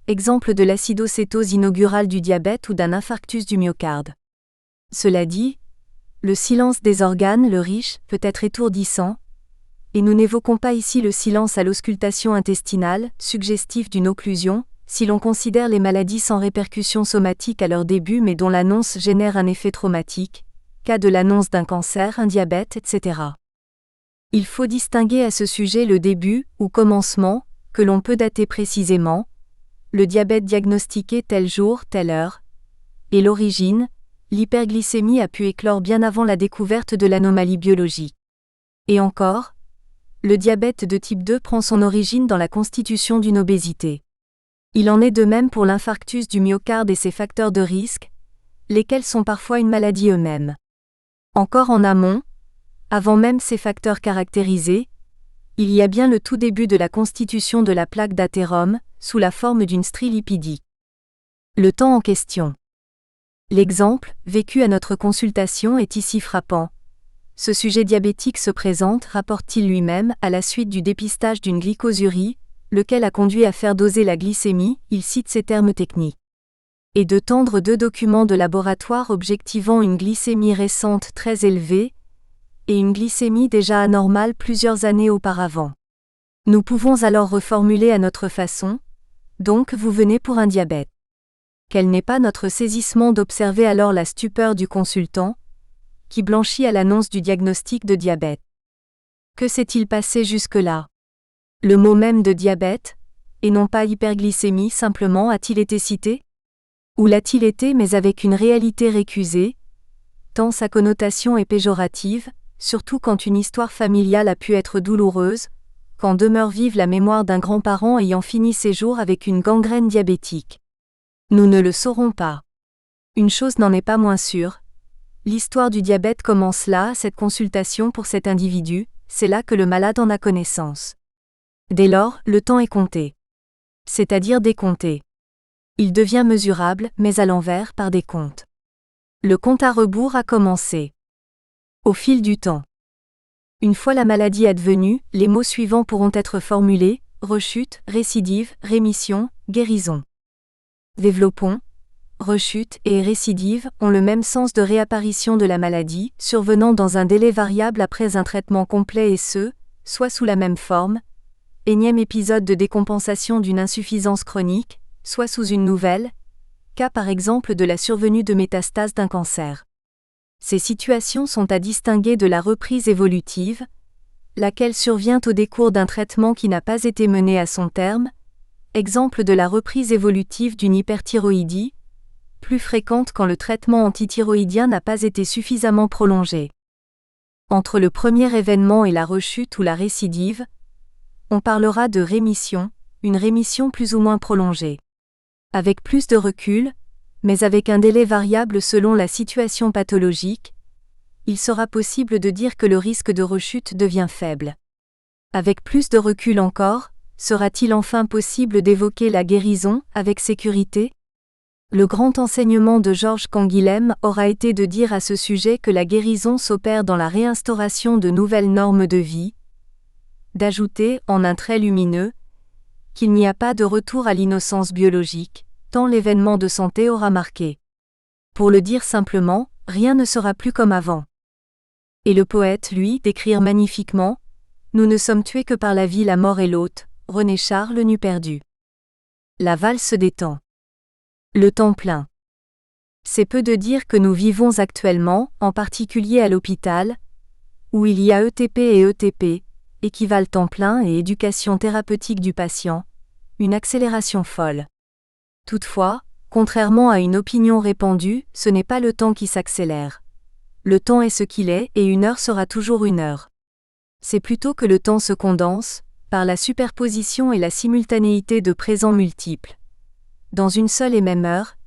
exemple de l'acidocétose inaugurale du diabète ou d'un infarctus du myocarde. Cela dit, le silence des organes, le riche, peut être étourdissant, et nous n'évoquons pas ici le silence à l'auscultation intestinale, suggestif d'une occlusion, si l'on considère les maladies sans répercussions somatiques à leur début mais dont l'annonce génère un effet traumatique, cas de l'annonce d'un cancer, un diabète, etc. Il faut distinguer à ce sujet le début, ou commencement, que l'on peut dater précisément, le diabète diagnostiqué tel jour, telle heure, et l'origine, l'hyperglycémie a pu éclore bien avant la découverte de l'anomalie biologique. Et encore, le diabète de type 2 prend son origine dans la constitution d'une obésité. Il en est de même pour l'infarctus du myocarde et ses facteurs de risque, lesquels sont parfois une maladie eux-mêmes. Encore en amont, avant même ces facteurs caractérisés, il y a bien le tout début de la constitution de la plaque d'athérome, sous la forme d'une strie lipidique. Le temps en question. L'exemple, vécu à notre consultation, est ici frappant. Ce sujet diabétique se présente, rapporte-t-il lui-même, à la suite du dépistage d'une glycosurie, lequel a conduit à faire doser la glycémie, il cite ces termes techniques. Et de tendre 2 documents de laboratoire objectivant une glycémie récente très élevée, et une glycémie déjà anormale plusieurs années auparavant. Nous pouvons alors reformuler à notre façon, donc vous venez pour un diabète. Quel n'est pas notre saisissement d'observer alors la stupeur du consultant, qui blanchit à l'annonce du diagnostic de diabète. Que s'est-il passé jusque-là ? Le mot même de diabète, et non pas hyperglycémie simplement, a-t-il été cité ? Ou l'a-t-il été mais avec une réalité récusée, tant sa connotation est péjorative, surtout quand une histoire familiale a pu être douloureuse, quand demeure vive la mémoire d'un grand-parent ayant fini ses jours avec une gangrène diabétique. Nous ne le saurons pas. Une chose n'en est pas moins sûre. L'histoire du diabète commence là, cette consultation pour cet individu, c'est là que le malade en a connaissance. Dès lors, le temps est compté. C'est-à-dire décompté. Il devient mesurable, mais à l'envers, par des comptes. Le compte à rebours a commencé. Au fil du temps. Une fois la maladie advenue, les mots suivants pourront être formulés: rechute, récidive, rémission, guérison. Développons. Rechute et récidive ont le même sens de réapparition de la maladie, survenant dans un délai variable après un traitement complet et ce, soit sous la même forme, énième épisode de décompensation d'une insuffisance chronique, soit sous une nouvelle, cas par exemple de la survenue de métastases d'un cancer. Ces situations sont à distinguer de la reprise évolutive, laquelle survient au décours d'un traitement qui n'a pas été mené à son terme, exemple de la reprise évolutive d'une hyperthyroïdie, plus fréquente quand le traitement antithyroïdien n'a pas été suffisamment prolongé. Entre le premier événement et la rechute ou la récidive, on parlera de rémission, une rémission plus ou moins prolongée. Avec plus de recul, mais avec un délai variable selon la situation pathologique, il sera possible de dire que le risque de rechute devient faible. Avec plus de recul encore, sera-t-il enfin possible d'évoquer la guérison avec sécurité ? Le grand enseignement de Georges Canguilhem aura été de dire à ce sujet que la guérison s'opère dans la réinstauration de nouvelles normes de vie, d'ajouter, en un trait lumineux, qu'il n'y a pas de retour à l'innocence biologique, tant l'événement de santé aura marqué. Pour le dire simplement, rien ne sera plus comme avant. Et le poète, lui, d'écrire magnifiquement « Nous ne sommes tués que par la vie, la mort et l'hôte », René Charles nu perdu. La valse des temps. Le temps plein. C'est peu de dire que nous vivons actuellement, en particulier à l'hôpital, où il y a ETP et ETP, équivalent temps plein et éducation thérapeutique du patient, une accélération folle. Toutefois, contrairement à une opinion répandue, ce n'est pas le temps qui s'accélère. Le temps est ce qu'il est et une heure sera toujours une heure. C'est plutôt que le temps se condense, par la superposition et la simultanéité de présents multiples. Dans une seule et même heure,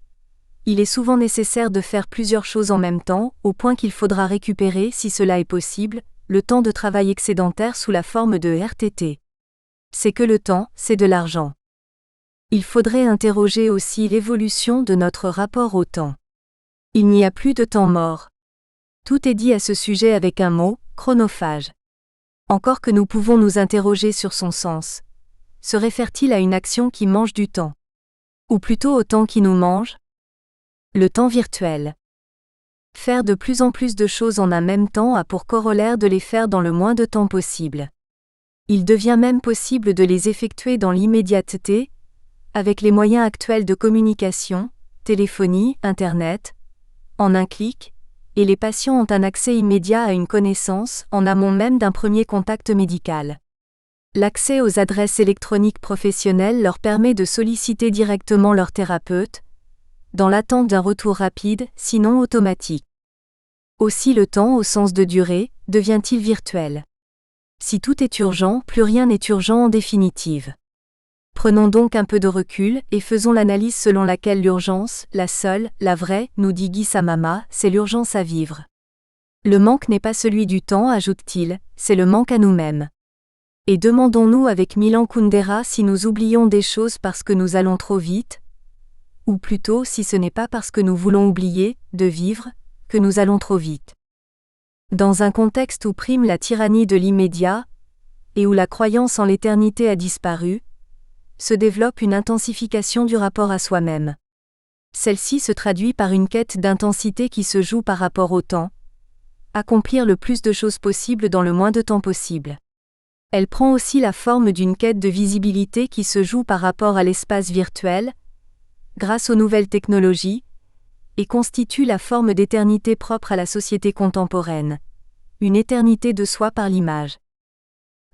il est souvent nécessaire de faire plusieurs choses en même temps, au point qu'il faudra récupérer, si cela est possible, le temps de travail excédentaire sous la forme de RTT. C'est que le temps, c'est de l'argent. Il faudrait interroger aussi l'évolution de notre rapport au temps. Il n'y a plus de temps mort. Tout est dit à ce sujet avec un mot, chronophage. Encore que nous pouvons nous interroger sur son sens. Se réfère-t-il à une action qui mange du temps? Ou plutôt au temps qui nous mange? Le temps virtuel. Faire de plus en plus de choses en un même temps a pour corollaire de les faire dans le moins de temps possible. Il devient même possible de les effectuer dans l'immédiateté, avec les moyens actuels de communication, téléphonie, Internet, en un clic, et les patients ont un accès immédiat à une connaissance, en amont même d'un premier contact médical. L'accès aux adresses électroniques professionnelles leur permet de solliciter directement leur thérapeute, dans l'attente d'un retour rapide, sinon automatique. Aussi le temps, au sens de durée, devient-il virtuel. Si tout est urgent, plus rien n'est urgent en définitive. Prenons donc un peu de recul et faisons l'analyse selon laquelle l'urgence, la seule, la vraie, nous dit Guy Samama, c'est l'urgence à vivre. Le manque n'est pas celui du temps, ajoute-t-il, c'est le manque à nous-mêmes. Et demandons-nous avec Milan Kundera si nous oublions des choses parce que nous allons trop vite, ou plutôt si ce n'est pas parce que nous voulons oublier, de vivre, que nous allons trop vite. Dans un contexte où prime la tyrannie de l'immédiat, et où la croyance en l'éternité a disparu, se développe une intensification du rapport à soi-même. Celle-ci se traduit par une quête d'intensité qui se joue par rapport au temps, accomplir le plus de choses possible dans le moins de temps possible. Elle prend aussi la forme d'une quête de visibilité qui se joue par rapport à l'espace virtuel, grâce aux nouvelles technologies, et constitue la forme d'éternité propre à la société contemporaine, une éternité de soi par l'image.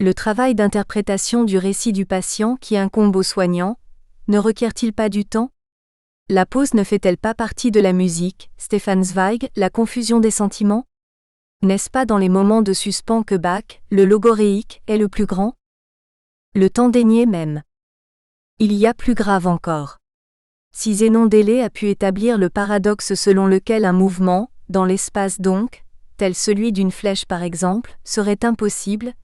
Le travail d'interprétation du récit du patient qui incombe aux soignants, ne requiert-il pas du temps? La pause ne fait-elle pas partie de la musique, Stefan Zweig, la confusion des sentiments? N'est-ce pas dans les moments de suspens que Bach, le logoréique, est le plus grand? Le temps dénié même. Il y a plus grave encore. Si Zénon d'Élée a pu établir le paradoxe selon lequel un mouvement, dans l'espace donc, tel celui d'une flèche par exemple, serait impossible,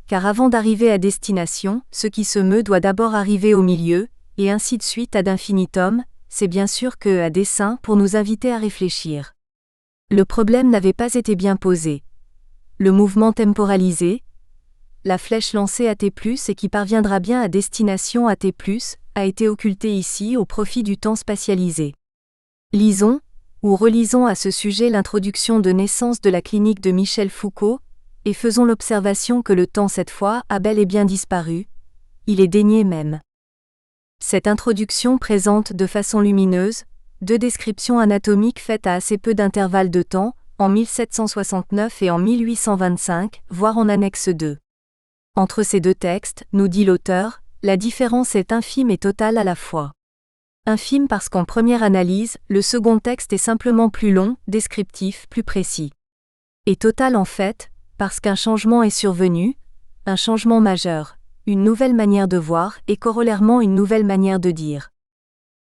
car avant d'arriver à destination, ce qui se meut doit d'abord arriver au milieu, et ainsi de suite ad infinitum, c'est bien sûr que à dessein pour nous inviter à réfléchir. Le problème n'avait pas été bien posé. Le mouvement temporalisé, la flèche lancée à T+, et qui parviendra bien à destination à T+, a été occulté ici au profit du temps spatialisé. Lisons, ou relisons à ce sujet l'introduction de Naissance de la clinique de Michel Foucault, et faisons l'observation que le temps cette fois a bel et bien disparu, il est dénié même. Cette introduction présente de façon lumineuse, deux descriptions anatomiques faites à assez peu d'intervalle de temps, en 1769 et en 1825, voire en annexe 2. Entre ces deux textes, nous dit l'auteur, la différence est infime et totale à la fois. Infime parce qu'en première analyse, le second texte est simplement plus long, descriptif, plus précis. Et totale en fait, parce qu'un changement est survenu, un changement majeur, une nouvelle manière de voir et corollairement une nouvelle manière de dire.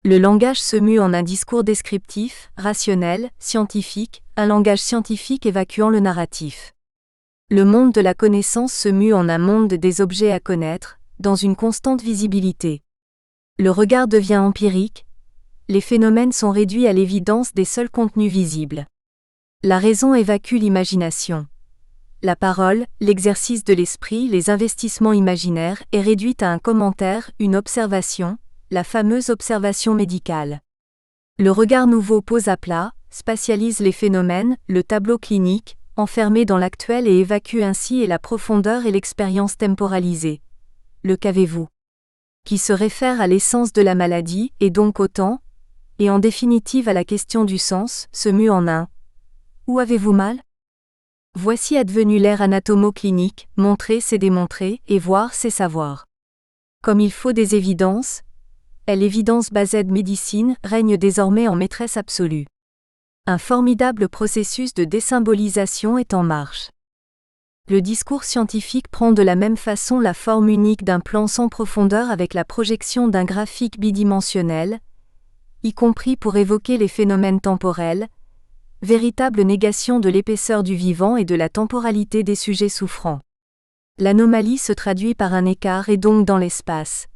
Le langage se mue en un discours descriptif, rationnel, scientifique, un langage scientifique évacuant le narratif. Le monde de la connaissance se mue en un monde des objets à connaître, dans une constante visibilité. Le regard devient empirique, les phénomènes sont réduits à l'évidence des seuls contenus visibles. La raison évacue l'imagination. La parole, l'exercice de l'esprit, les investissements imaginaires est réduite à un commentaire, une observation, la fameuse observation médicale. Le regard nouveau pose à plat, spatialise les phénomènes, le tableau clinique, enfermé dans l'actuel et évacue ainsi et la profondeur et l'expérience temporalisée. Le qu'avez-vous ? Qui se réfère à l'essence de la maladie, et donc au temps, et en définitive à la question du sens, se mue en un. Où avez-vous mal ? Voici advenu l'ère anatomo-clinique, montrer c'est démontrer, et voir c'est savoir. Comme il faut des évidences, l'évidence basée de médecine règne désormais en maîtresse absolue. Un formidable processus de désymbolisation est en marche. Le discours scientifique prend de la même façon la forme unique d'un plan sans profondeur avec la projection d'un graphique bidimensionnel, y compris pour évoquer les phénomènes temporels, véritable négation de l'épaisseur du vivant et de la temporalité des sujets souffrants. L'anomalie se traduit par un écart et donc dans l'espace.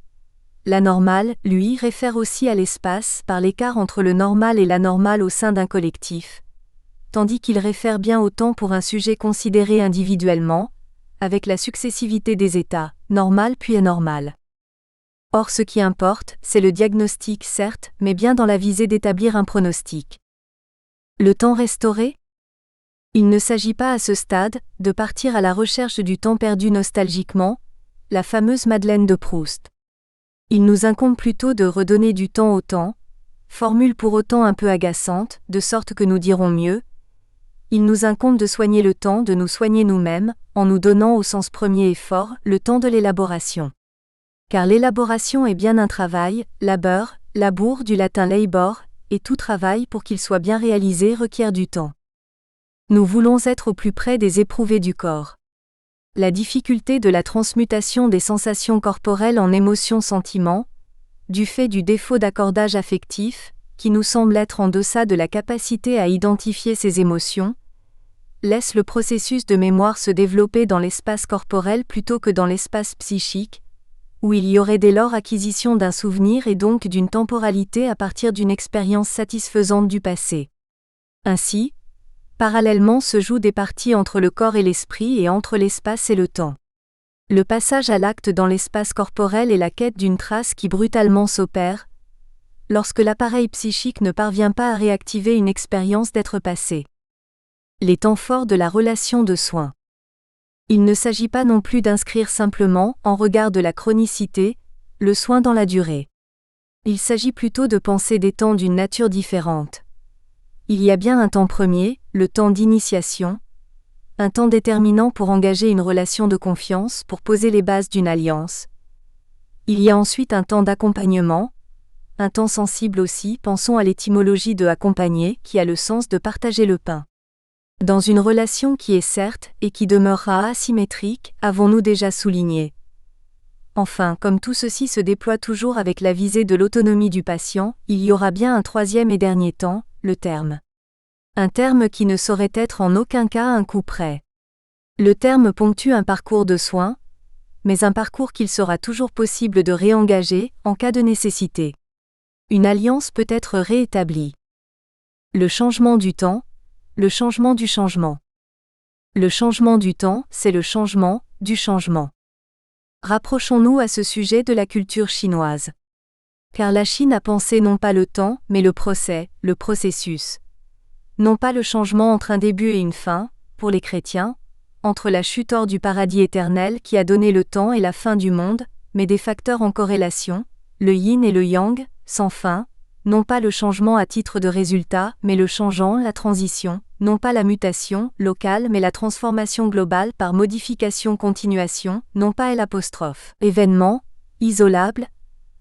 L'anormal, lui, réfère aussi à l'espace par l'écart entre le normal et l'anormal au sein d'un collectif, tandis qu'il réfère bien au temps pour un sujet considéré individuellement, avec la successivité des états, normal puis anormal. Or ce qui importe, c'est le diagnostic certes, mais bien dans la visée d'établir un pronostic. Le temps restauré ? Il ne s'agit pas à ce stade de partir à la recherche du temps perdu nostalgiquement, la fameuse Madeleine de Proust. Il nous incombe plutôt de redonner du temps au temps, formule pour autant un peu agaçante, de sorte que nous dirons mieux. Il nous incombe de soigner le temps de nous soigner nous-mêmes, en nous donnant au sens premier et fort, le temps de l'élaboration. Car l'élaboration est bien un travail, labeur, labour du latin labor, et tout travail pour qu'il soit bien réalisé requiert du temps. Nous voulons être au plus près des éprouvés du corps. La difficulté de la transmutation des sensations corporelles en émotions-sentiments, du fait du défaut d'accordage affectif, qui nous semble être en deçà de la capacité à identifier ces émotions, laisse le processus de mémoire se développer dans l'espace corporel plutôt que dans l'espace psychique, où il y aurait dès lors acquisition d'un souvenir et donc d'une temporalité à partir d'une expérience satisfaisante du passé. Ainsi, parallèlement se jouent des parties entre le corps et l'esprit et entre l'espace et le temps. Le passage à l'acte dans l'espace corporel est la quête d'une trace qui brutalement s'opère, lorsque l'appareil psychique ne parvient pas à réactiver une expérience d'être passé. Les temps forts de la relation de soins. Il ne s'agit pas non plus d'inscrire simplement, en regard de la chronicité, le soin dans la durée. Il s'agit plutôt de penser des temps d'une nature différente. Il y a bien un temps premier, le temps d'initiation, un temps déterminant pour engager une relation de confiance, pour poser les bases d'une alliance. Il y a ensuite un temps d'accompagnement, un temps sensible aussi, pensons à l'étymologie de accompagner, qui a le sens de partager le pain. Dans une relation qui est certes, et qui demeurera asymétrique, avons-nous déjà souligné. Enfin, comme tout ceci se déploie toujours avec la visée de l'autonomie du patient, il y aura bien un troisième et dernier temps, le terme. Un terme qui ne saurait être en aucun cas un coup près. Le terme ponctue un parcours de soins, mais un parcours qu'il sera toujours possible de réengager, en cas de nécessité. Une alliance peut être réétablie. Le changement du temps, le changement du changement. Le changement du temps, c'est le changement du changement. Rapprochons-nous à ce sujet de la culture chinoise. Car la Chine a pensé non pas le temps, mais le processus. Non pas le changement entre un début et une fin, pour les chrétiens, entre la chute hors du paradis éternel qui a donné le temps et la fin du monde, mais des facteurs en corrélation, le yin et le yang, sans fin, non pas le changement à titre de résultat, mais le changeant, la transition, non pas la mutation, locale, mais la transformation globale par modification-continuation, non pas événement, isolable,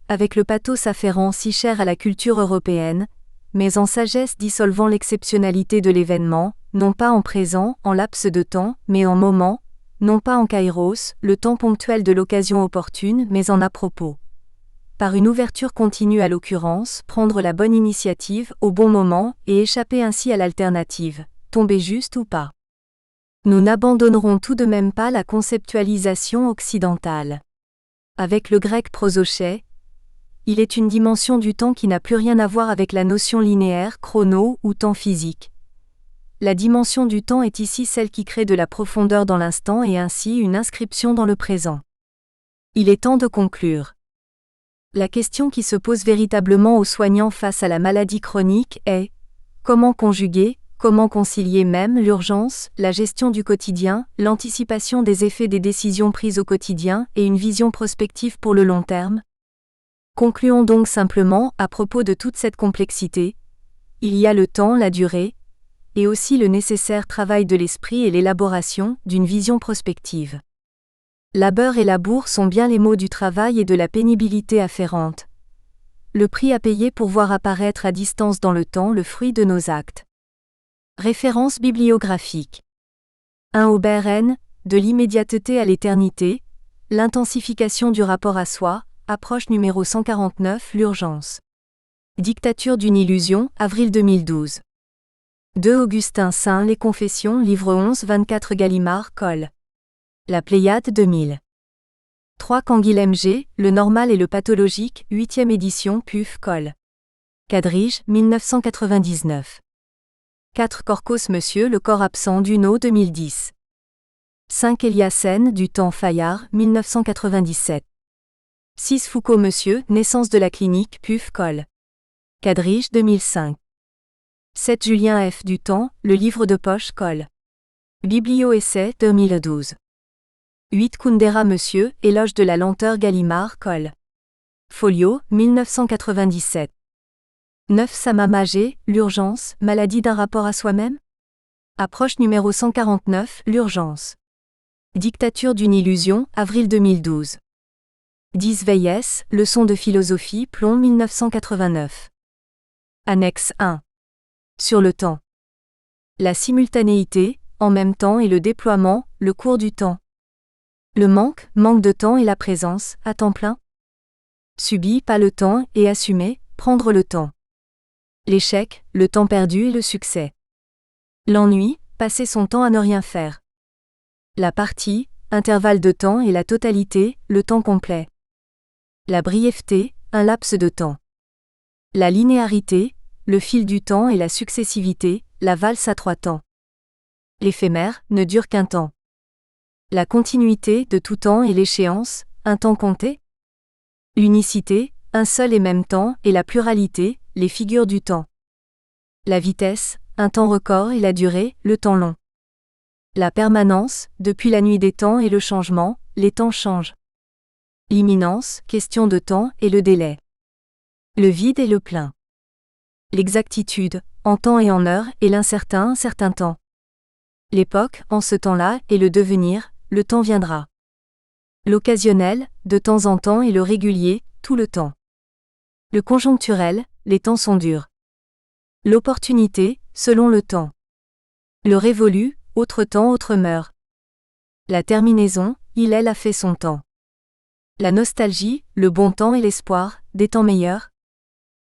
avec le pathos afférent si cher à la culture européenne, mais en sagesse dissolvant l'exceptionnalité de l'événement, non pas en présent, en laps de temps, mais en moment, non pas en kairos, le temps ponctuel de l'occasion opportune, mais en à propos. Par une ouverture continue à l'occurrence, prendre la bonne initiative au bon moment et échapper ainsi à l'alternative, tomber juste ou pas. Nous n'abandonnerons tout de même pas la conceptualisation occidentale. Avec le grec prosoché, il est une dimension du temps qui n'a plus rien à voir avec la notion linéaire, chrono ou temps physique. La dimension du temps est ici celle qui crée de la profondeur dans l'instant et ainsi une inscription dans le présent. Il est temps de conclure. La question qui se pose véritablement aux soignants face à la maladie chronique est: comment conjuguer, comment concilier même l'urgence, la gestion du quotidien, l'anticipation des effets des décisions prises au quotidien et une vision prospective pour le long terme? Concluons donc simplement à propos de toute cette complexité. Il y a le temps, la durée, et aussi le nécessaire travail de l'esprit et l'élaboration d'une vision prospective. Labeur et labour sont bien les mots du travail et de la pénibilité afférente. Le prix à payer pour voir apparaître à distance dans le temps le fruit de nos actes. Référence bibliographique. 1 Aubert N. De l'immédiateté à l'éternité, l'intensification du rapport à soi, approche numéro 149, l'urgence. Dictature d'une illusion, avril 2012. 2 Augustin Saint Les Confessions, livre 11 24 Gallimard, Col. La Pléiade 2000. 3 Canguilhem G. Le normal et le pathologique, 8e édition, PUF, Col. Quadrige, 1999. 4 Corcos Monsieur le corps absent d'Uno 2010. 5 Eliassen du temps Fayard, 1997. 6 Foucault Monsieur, naissance de la clinique, PUF, Col. Quadrige 2005. 7 Julien F. du temps, le livre de poche, Col. Biblio-essai 2012. 8 Kundera Monsieur, éloge de la lenteur Gallimard, Col. Folio, 1997. 9 Samama G. L'urgence, maladie d'un rapport à soi-même? Approche numéro 149, l'urgence. Dictature d'une illusion, avril 2012. 10 Veillès, leçon de philosophie, plomb 1989. Annexe 1. Sur le temps. La simultanéité, en même temps et le déploiement, le cours du temps. Le manque de temps et la présence, à temps plein. Subi, pas le temps, et assumer, prendre le temps. L'échec, le temps perdu et le succès. L'ennui, passer son temps à ne rien faire. La partie, intervalle de temps et la totalité, le temps complet. La brièveté, un laps de temps. La linéarité, le fil du temps et la successivité, la valse à 3 temps. L'éphémère, ne dure qu'un temps. La continuité de tout temps et l'échéance, un temps compté. L'unicité, un seul et même temps, et la pluralité, les figures du temps. La vitesse, un temps record et la durée, le temps long. La permanence, depuis la nuit des temps et le changement, les temps changent. L'imminence, question de temps et le délai. Le vide et le plein. L'exactitude, en temps et en heure, et l'incertain, un certain temps. L'époque, en ce temps-là, et le devenir, le temps viendra. L'occasionnel, de temps en temps, et le régulier, tout le temps. Le conjoncturel, les temps sont durs. L'opportunité, selon le temps. Le révolu, autre temps, autre meurt. La terminaison, elle a fait son temps. La nostalgie, le bon temps et l'espoir, des temps meilleurs.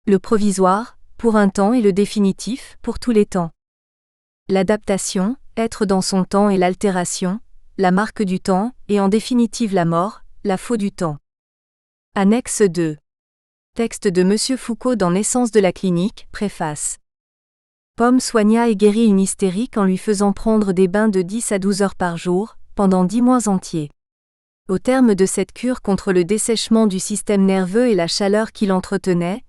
Le provisoire, pour un temps et le définitif, pour tous les temps. L'adaptation, être dans son temps et l'altération, la marque du temps, et en définitive la mort, la faux du temps. Annexe 2. Texte de M. Foucault dans Naissance de la clinique, préface. Pomme soigna et guérit une hystérique en lui faisant prendre des bains de 10 à 12 heures par jour, pendant 10 mois entiers. Au terme de cette cure contre le dessèchement du système nerveux et la chaleur qui l'entretenait,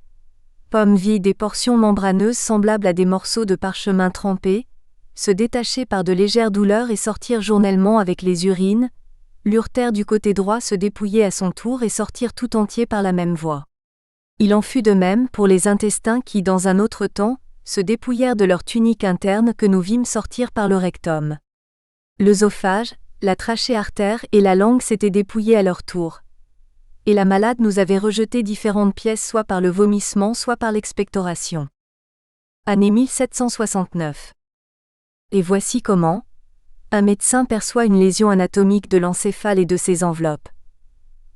Pomme vit des portions membraneuses semblables à des morceaux de parchemin trempés, se détacher par de légères douleurs et sortir journellement avec les urines, l'urtère du côté droit se dépouiller à son tour et sortir tout entier par la même voie. Il en fut de même pour les intestins qui, dans un autre temps, se dépouillèrent de leur tunique interne que nous vîmes sortir par le rectum. L'œsophage, la trachée artère et la langue s'étaient dépouillés à leur tour. Et la malade nous avait rejeté différentes pièces soit par le vomissement soit par l'expectoration. Année 1769. Et voici comment un médecin perçoit une lésion anatomique de l'encéphale et de ses enveloppes.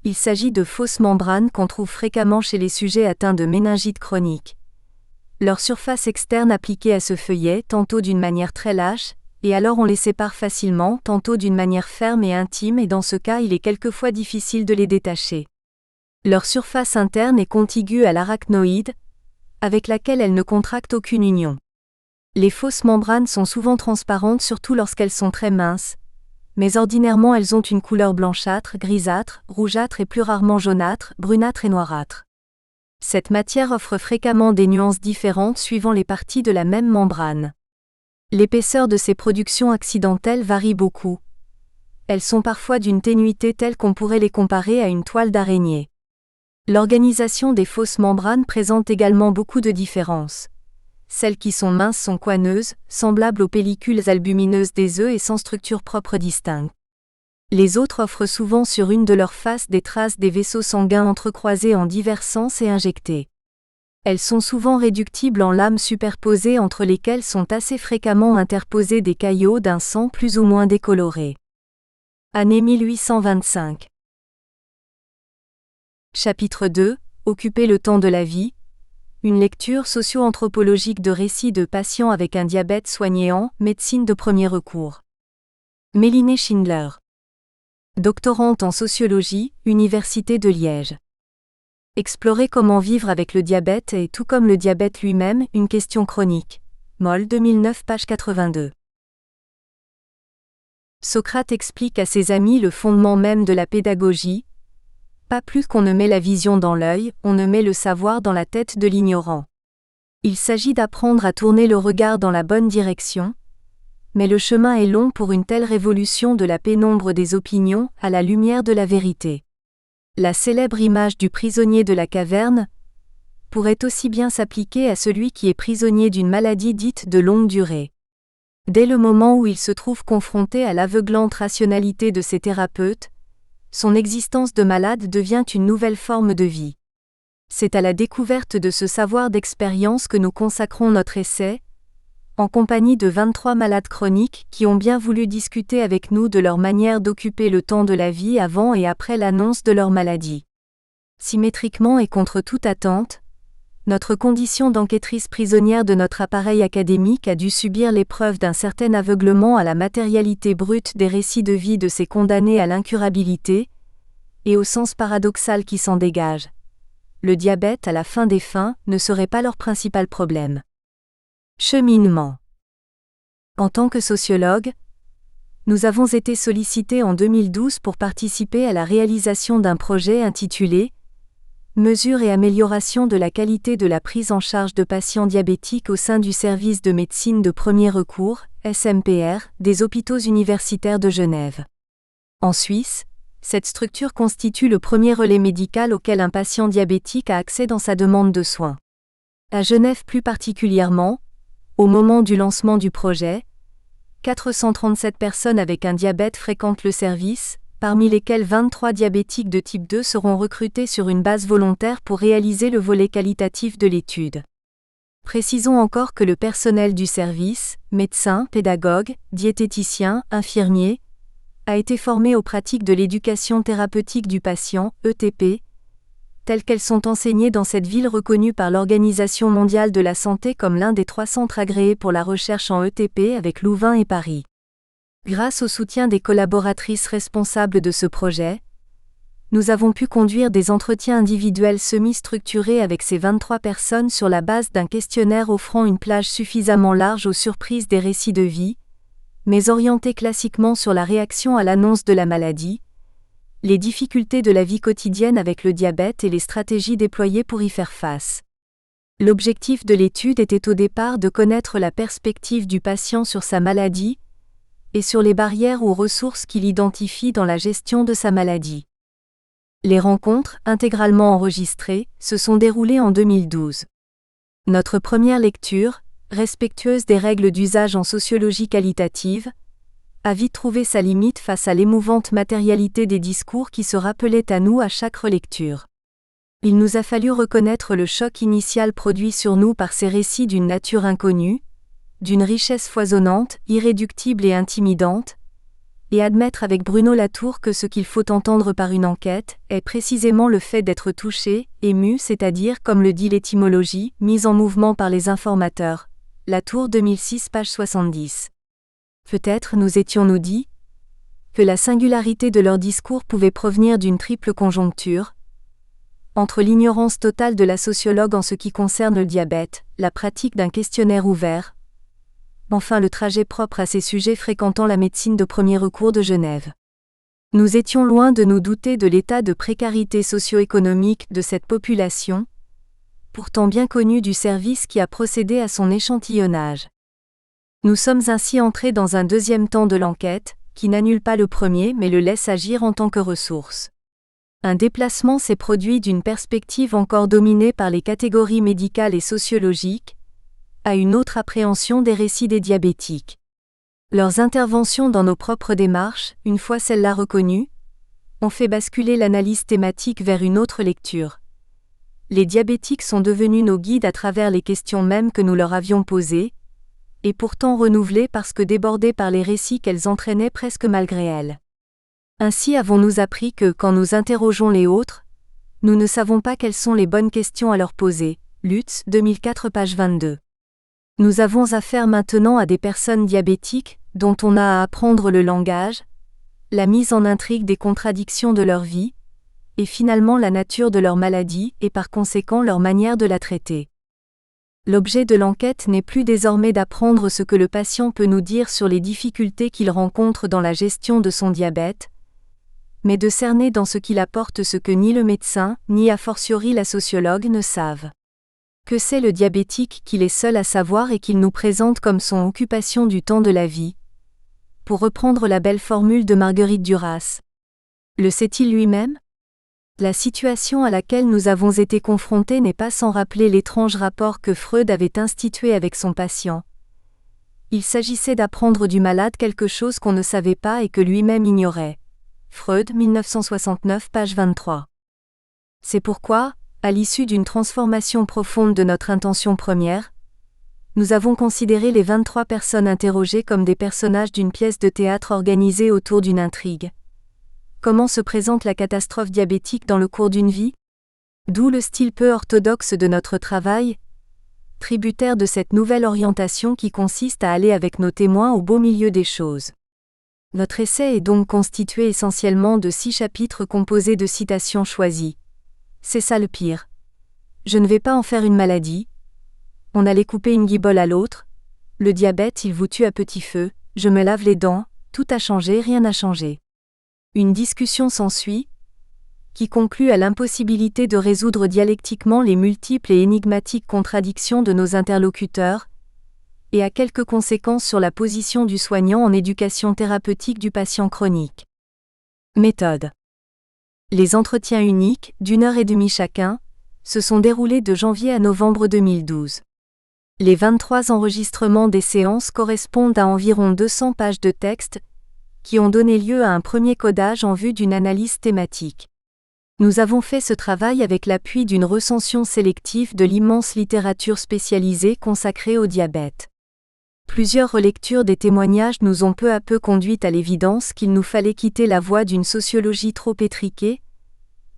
Il s'agit de fausses membranes qu'on trouve fréquemment chez les sujets atteints de méningite chronique. Leur surface externe appliquée à ce feuillet, tantôt d'une manière très lâche, et alors on les sépare facilement, tantôt d'une manière ferme et intime, et dans ce cas il est quelquefois difficile de les détacher. Leur surface interne est contiguë à l'arachnoïde, avec laquelle elles ne contractent aucune union. Les fausses membranes sont souvent transparentes surtout lorsqu'elles sont très minces, mais ordinairement elles ont une couleur blanchâtre, grisâtre, rougeâtre et plus rarement jaunâtre, brunâtre et noirâtre. Cette matière offre fréquemment des nuances différentes suivant les parties de la même membrane. L'épaisseur de ces productions accidentelles varie beaucoup. Elles sont parfois d'une ténuité telle qu'on pourrait les comparer à une toile d'araignée. L'organisation des fausses membranes présente également beaucoup de différences. Celles qui sont minces sont coineuses, semblables aux pellicules albumineuses des œufs et sans structure propre distincte. Les autres offrent souvent sur une de leurs faces des traces des vaisseaux sanguins entrecroisés en divers sens et injectés. Elles sont souvent réductibles en lames superposées entre lesquelles sont assez fréquemment interposés des caillots d'un sang plus ou moins décoloré. Année 1825. Chapitre 2. Occuper le temps de la vie. Une lecture socio-anthropologique de récits de patients avec un diabète soigné en médecine de premier recours. Mélinée Schindler. Doctorante en sociologie, Université de Liège. Explorer comment vivre avec le diabète est, tout comme le diabète lui-même, une question chronique. Moll 2009 page 82. Socrate explique à ses amis le fondement même de la pédagogie. Pas plus qu'on ne met la vision dans l'œil, on ne met le savoir dans la tête de l'ignorant. Il s'agit d'apprendre à tourner le regard dans la bonne direction, mais le chemin est long pour une telle révolution de la pénombre des opinions à la lumière de la vérité. La célèbre image du prisonnier de la caverne pourrait aussi bien s'appliquer à celui qui est prisonnier d'une maladie dite de longue durée. Dès le moment où il se trouve confronté à l'aveuglante rationalité de ses thérapeutes, son existence de malade devient une nouvelle forme de vie. C'est à la découverte de ce savoir d'expérience que nous consacrons notre essai, en compagnie de 23 malades chroniques qui ont bien voulu discuter avec nous de leur manière d'occuper le temps de la vie avant et après l'annonce de leur maladie. Symétriquement et contre toute attente, notre condition d'enquêtrice prisonnière de notre appareil académique a dû subir l'épreuve d'un certain aveuglement à la matérialité brute des récits de vie de ces condamnés à l'incurabilité, et au sens paradoxal qui s'en dégage. Le diabète à la fin des fins ne serait pas leur principal problème. Cheminement. En tant que sociologue, nous avons été sollicités en 2012 pour participer à la réalisation d'un projet intitulé « Mesure et amélioration de la qualité de la prise en charge de patients diabétiques au sein du service de médecine de premier recours, SMPR, des hôpitaux universitaires de Genève ». En Suisse, cette structure constitue le premier relais médical auquel un patient diabétique a accès dans sa demande de soins. À Genève plus particulièrement, au moment du lancement du projet, 437 personnes avec un diabète fréquentent le service, parmi lesquelles 23 diabétiques de type 2 seront recrutés sur une base volontaire pour réaliser le volet qualitatif de l'étude. Précisons encore que le personnel du service, médecins, pédagogues, diététiciens, infirmiers, a été formé aux pratiques de l'éducation thérapeutique du patient, ETP, telles qu'elles sont enseignées dans cette ville reconnue par l'Organisation mondiale de la santé comme l'un des 3 centres agréés pour la recherche en ETP avec Louvain et Paris. Grâce au soutien des collaboratrices responsables de ce projet, nous avons pu conduire des entretiens individuels semi-structurés avec ces 23 personnes sur la base d'un questionnaire offrant une plage suffisamment large aux surprises des récits de vie, mais orienté classiquement sur la réaction à l'annonce de la maladie, les difficultés de la vie quotidienne avec le diabète et les stratégies déployées pour y faire face. L'objectif de l'étude était au départ de connaître la perspective du patient sur sa maladie et sur les barrières ou ressources qu'il identifie dans la gestion de sa maladie. Les rencontres, intégralement enregistrées, se sont déroulées en 2012. Notre première lecture, respectueuse des règles d'usage en sociologie qualitative, a vite trouvé sa limite face à l'émouvante matérialité des discours qui se rappelaient à nous à chaque relecture. Il nous a fallu reconnaître le choc initial produit sur nous par ces récits d'une nature inconnue, d'une richesse foisonnante, irréductible et intimidante, et admettre avec Bruno Latour que ce qu'il faut entendre par une enquête est précisément le fait d'être touché, ému, c'est-à-dire, comme le dit l'étymologie, mise en mouvement par les informateurs. Latour 2006 page 70. Peut-être nous étions-nous dit que la singularité de leur discours pouvait provenir d'une triple conjoncture, entre l'ignorance totale de la sociologue en ce qui concerne le diabète, la pratique d'un questionnaire ouvert, enfin le trajet propre à ces sujets fréquentant la médecine de premier recours de Genève. Nous étions loin de nous douter de l'état de précarité socio-économique de cette population, pourtant bien connue du service qui a procédé à son échantillonnage. Nous sommes ainsi entrés dans un deuxième temps de l'enquête, qui n'annule pas le premier mais le laisse agir en tant que ressource. Un déplacement s'est produit d'une perspective encore dominée par les catégories médicales et sociologiques, à une autre appréhension des récits des diabétiques. Leurs interventions dans nos propres démarches, une fois celles-là reconnues, ont fait basculer l'analyse thématique vers une autre lecture. Les diabétiques sont devenus nos guides à travers les questions mêmes que nous leur avions posées, et pourtant renouvelées parce que débordées par les récits qu'elles entraînaient presque malgré elles. Ainsi avons-nous appris que, quand nous interrogeons les autres, nous ne savons pas quelles sont les bonnes questions à leur poser. Lutz, 2004 page 22. Nous avons affaire maintenant à des personnes diabétiques, dont on a à apprendre le langage, la mise en intrigue des contradictions de leur vie, et finalement la nature de leur maladie et par conséquent leur manière de la traiter. L'objet de l'enquête n'est plus désormais d'apprendre ce que le patient peut nous dire sur les difficultés qu'il rencontre dans la gestion de son diabète, mais de cerner dans ce qu'il apporte ce que ni le médecin, ni a fortiori la sociologue ne savent. Que c'est le diabétique qu'il est seul à savoir et qu'il nous présente comme son occupation du temps de la vie. Pour reprendre la belle formule de Marguerite Duras. Le sait-il lui-même ? La situation à laquelle nous avons été confrontés n'est pas sans rappeler l'étrange rapport que Freud avait institué avec son patient. Il s'agissait d'apprendre du malade quelque chose qu'on ne savait pas et que lui-même ignorait. Freud, 1969, page 23. C'est pourquoi, à l'issue d'une transformation profonde de notre intention première, nous avons considéré les 23 personnes interrogées comme des personnages d'une pièce de théâtre organisée autour d'une intrigue. Comment se présente la catastrophe diabétique dans le cours d'une vie ? D'où le style peu orthodoxe de notre travail, tributaire de cette nouvelle orientation qui consiste à aller avec nos témoins au beau milieu des choses. Notre essai est donc constitué essentiellement de 6 chapitres composés de citations choisies. C'est ça le pire. Je ne vais pas en faire une maladie. On allait couper une guibole à l'autre. Le diabète, il vous tue à petit feu. Je me lave les dents. Tout a changé, rien n'a changé. Une discussion s'ensuit, qui conclut à l'impossibilité de résoudre dialectiquement les multiples et énigmatiques contradictions de nos interlocuteurs, et à quelques conséquences sur la position du soignant en éducation thérapeutique du patient chronique. Méthode. Les entretiens uniques, d'1h30 chacun, se sont déroulés de janvier à novembre 2012. Les 23 enregistrements des séances correspondent à environ 200 pages de texte, qui ont donné lieu à un premier codage en vue d'une analyse thématique. Nous avons fait ce travail avec l'appui d'une recension sélective de l'immense littérature spécialisée consacrée au diabète. Plusieurs relectures des témoignages nous ont peu à peu conduit à l'évidence qu'il nous fallait quitter la voie d'une sociologie trop étriquée,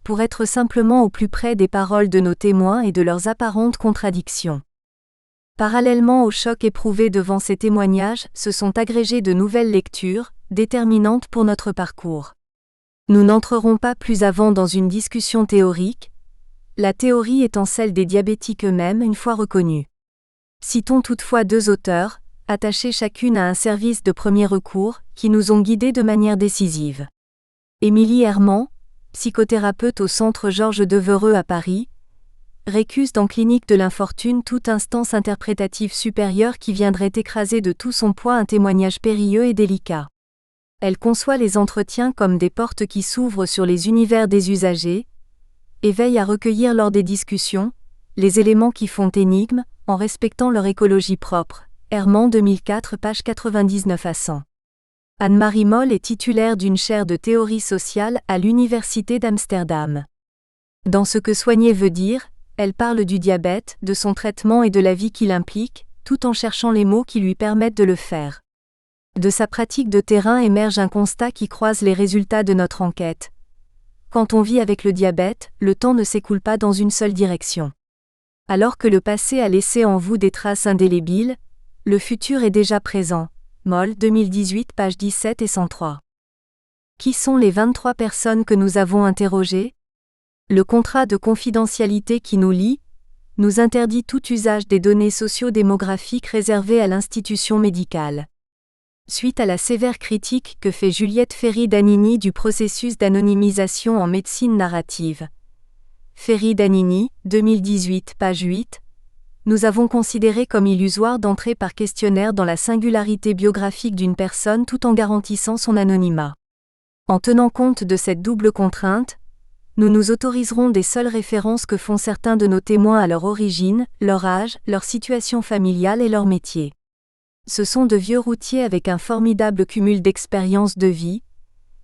pour être simplement au plus près des paroles de nos témoins et de leurs apparentes contradictions. Parallèlement au choc éprouvé devant ces témoignages, se sont agrégées de nouvelles lectures, déterminantes pour notre parcours. Nous n'entrerons pas plus avant dans une discussion théorique, la théorie étant celle des diabétiques eux-mêmes une fois reconnue. Citons toutefois 2 auteurs, attachés chacune à un service de premier recours, qui nous ont guidés de manière décisive. Émilie Herman, psychothérapeute au Centre Georges Devereux à Paris, récuse dans Clinique de l'infortune toute instance interprétative supérieure qui viendrait écraser de tout son poids un témoignage périlleux et délicat. Elle conçoit les entretiens comme des portes qui s'ouvrent sur les univers des usagers, et veille à recueillir lors des discussions, les éléments qui font énigme, en respectant leur écologie propre. Herman 2004 page 99 à 100. Anne-Marie Moll est titulaire d'une chaire de théorie sociale à l'Université d'Amsterdam. Dans ce que soigner veut dire, elle parle du diabète, de son traitement et de la vie qu'il implique, tout en cherchant les mots qui lui permettent de le faire. De sa pratique de terrain émerge un constat qui croise les résultats de notre enquête. Quand on vit avec le diabète, le temps ne s'écoule pas dans une seule direction. Alors que le passé a laissé en vous des traces indélébiles, le futur est déjà présent. Moll, 2018, page 17 et 103. Qui sont les 23 personnes que nous avons interrogées ? Le contrat de confidentialité qui nous lie, nous interdit tout usage des données socio-démographiques réservées à l'institution médicale. Suite à la sévère critique que fait Juliette Ferry-Danini du processus d'anonymisation en médecine narrative. Ferry-Danini, 2018, page 8. Nous avons considéré comme illusoire d'entrer par questionnaire dans la singularité biographique d'une personne tout en garantissant son anonymat. En tenant compte de cette double contrainte, nous nous autoriserons des seules références que font certains de nos témoins à leur origine, leur âge, leur situation familiale et leur métier. Ce sont de vieux routiers avec un formidable cumul d'expériences de vie,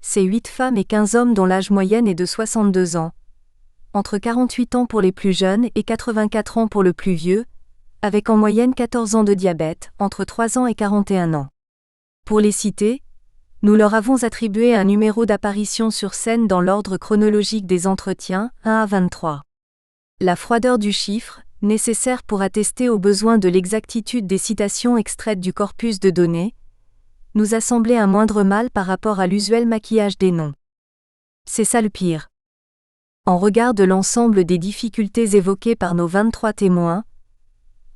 c'est 8 femmes et 15 hommes dont l'âge moyenne est de 62 ans, entre 48 ans pour les plus jeunes et 84 ans pour le plus vieux, avec en moyenne 14 ans de diabète, entre 3 ans et 41 ans. Pour les citer, nous leur avons attribué un numéro d'apparition sur scène dans l'ordre chronologique des entretiens, 1 à 23. La froideur du chiffre, nécessaire pour attester au besoin de l'exactitude des citations extraites du corpus de données, nous a semblé un moindre mal par rapport à l'usuel maquillage des noms. C'est ça le pire. En regard de l'ensemble des difficultés évoquées par nos 23 témoins,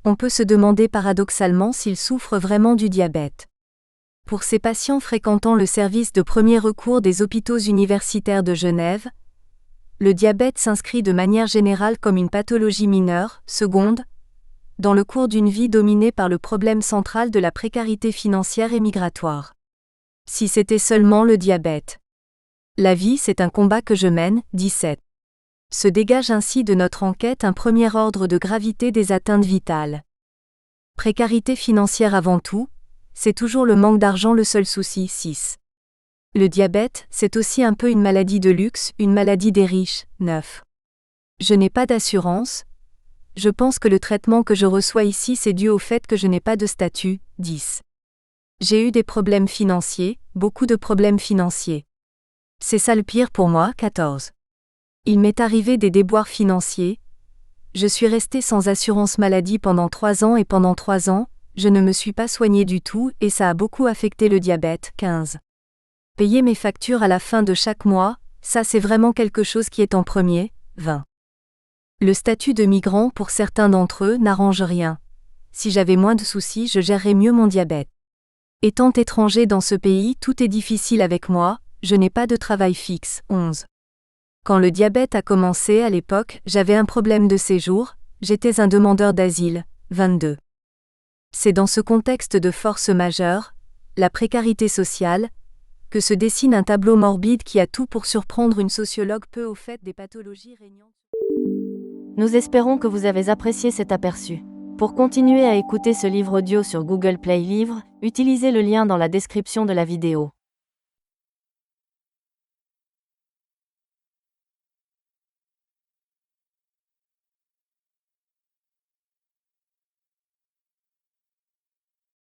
on peut se demander paradoxalement s'ils souffrent vraiment du diabète. Pour ces patients fréquentant le service de premier recours des hôpitaux universitaires de Genève, le diabète s'inscrit de manière générale comme une pathologie mineure, seconde, dans le cours d'une vie dominée par le problème central de la précarité financière et migratoire. Si c'était seulement le diabète. La vie, c'est un combat que je mène, 17. Se dégage ainsi de notre enquête un premier ordre de gravité des atteintes vitales. Précarité financière avant tout, c'est toujours le manque d'argent le seul souci, 6. Le diabète, c'est aussi un peu une maladie de luxe, une maladie des riches, 9. Je n'ai pas d'assurance. Je pense que le traitement que je reçois ici c'est dû au fait que je n'ai pas de statut, 10. J'ai eu des problèmes financiers, beaucoup de problèmes financiers. C'est ça le pire pour moi, 14. Il m'est arrivé des déboires financiers. Je suis resté sans assurance maladie pendant 3 ans et pendant 3 ans, je ne me suis pas soigné du tout et ça a beaucoup affecté le diabète, 15. Payer mes factures à la fin de chaque mois, ça c'est vraiment quelque chose qui est en premier, 20. Le statut de migrant pour certains d'entre eux n'arrange rien. Si j'avais moins de soucis, je gérerais mieux mon diabète. Étant étranger dans ce pays, tout est difficile avec moi, je n'ai pas de travail fixe, 11. Quand le diabète a commencé à l'époque, j'avais un problème de séjour, j'étais un demandeur d'asile, 22. C'est dans ce contexte de force majeure, la précarité sociale, que se dessine un tableau morbide qui a tout pour surprendre une sociologue peu au fait des pathologies régnantes. Nous espérons que vous avez apprécié cet aperçu. Pour continuer à écouter ce livre audio sur Google Play Livres, utilisez le lien dans la description de la vidéo.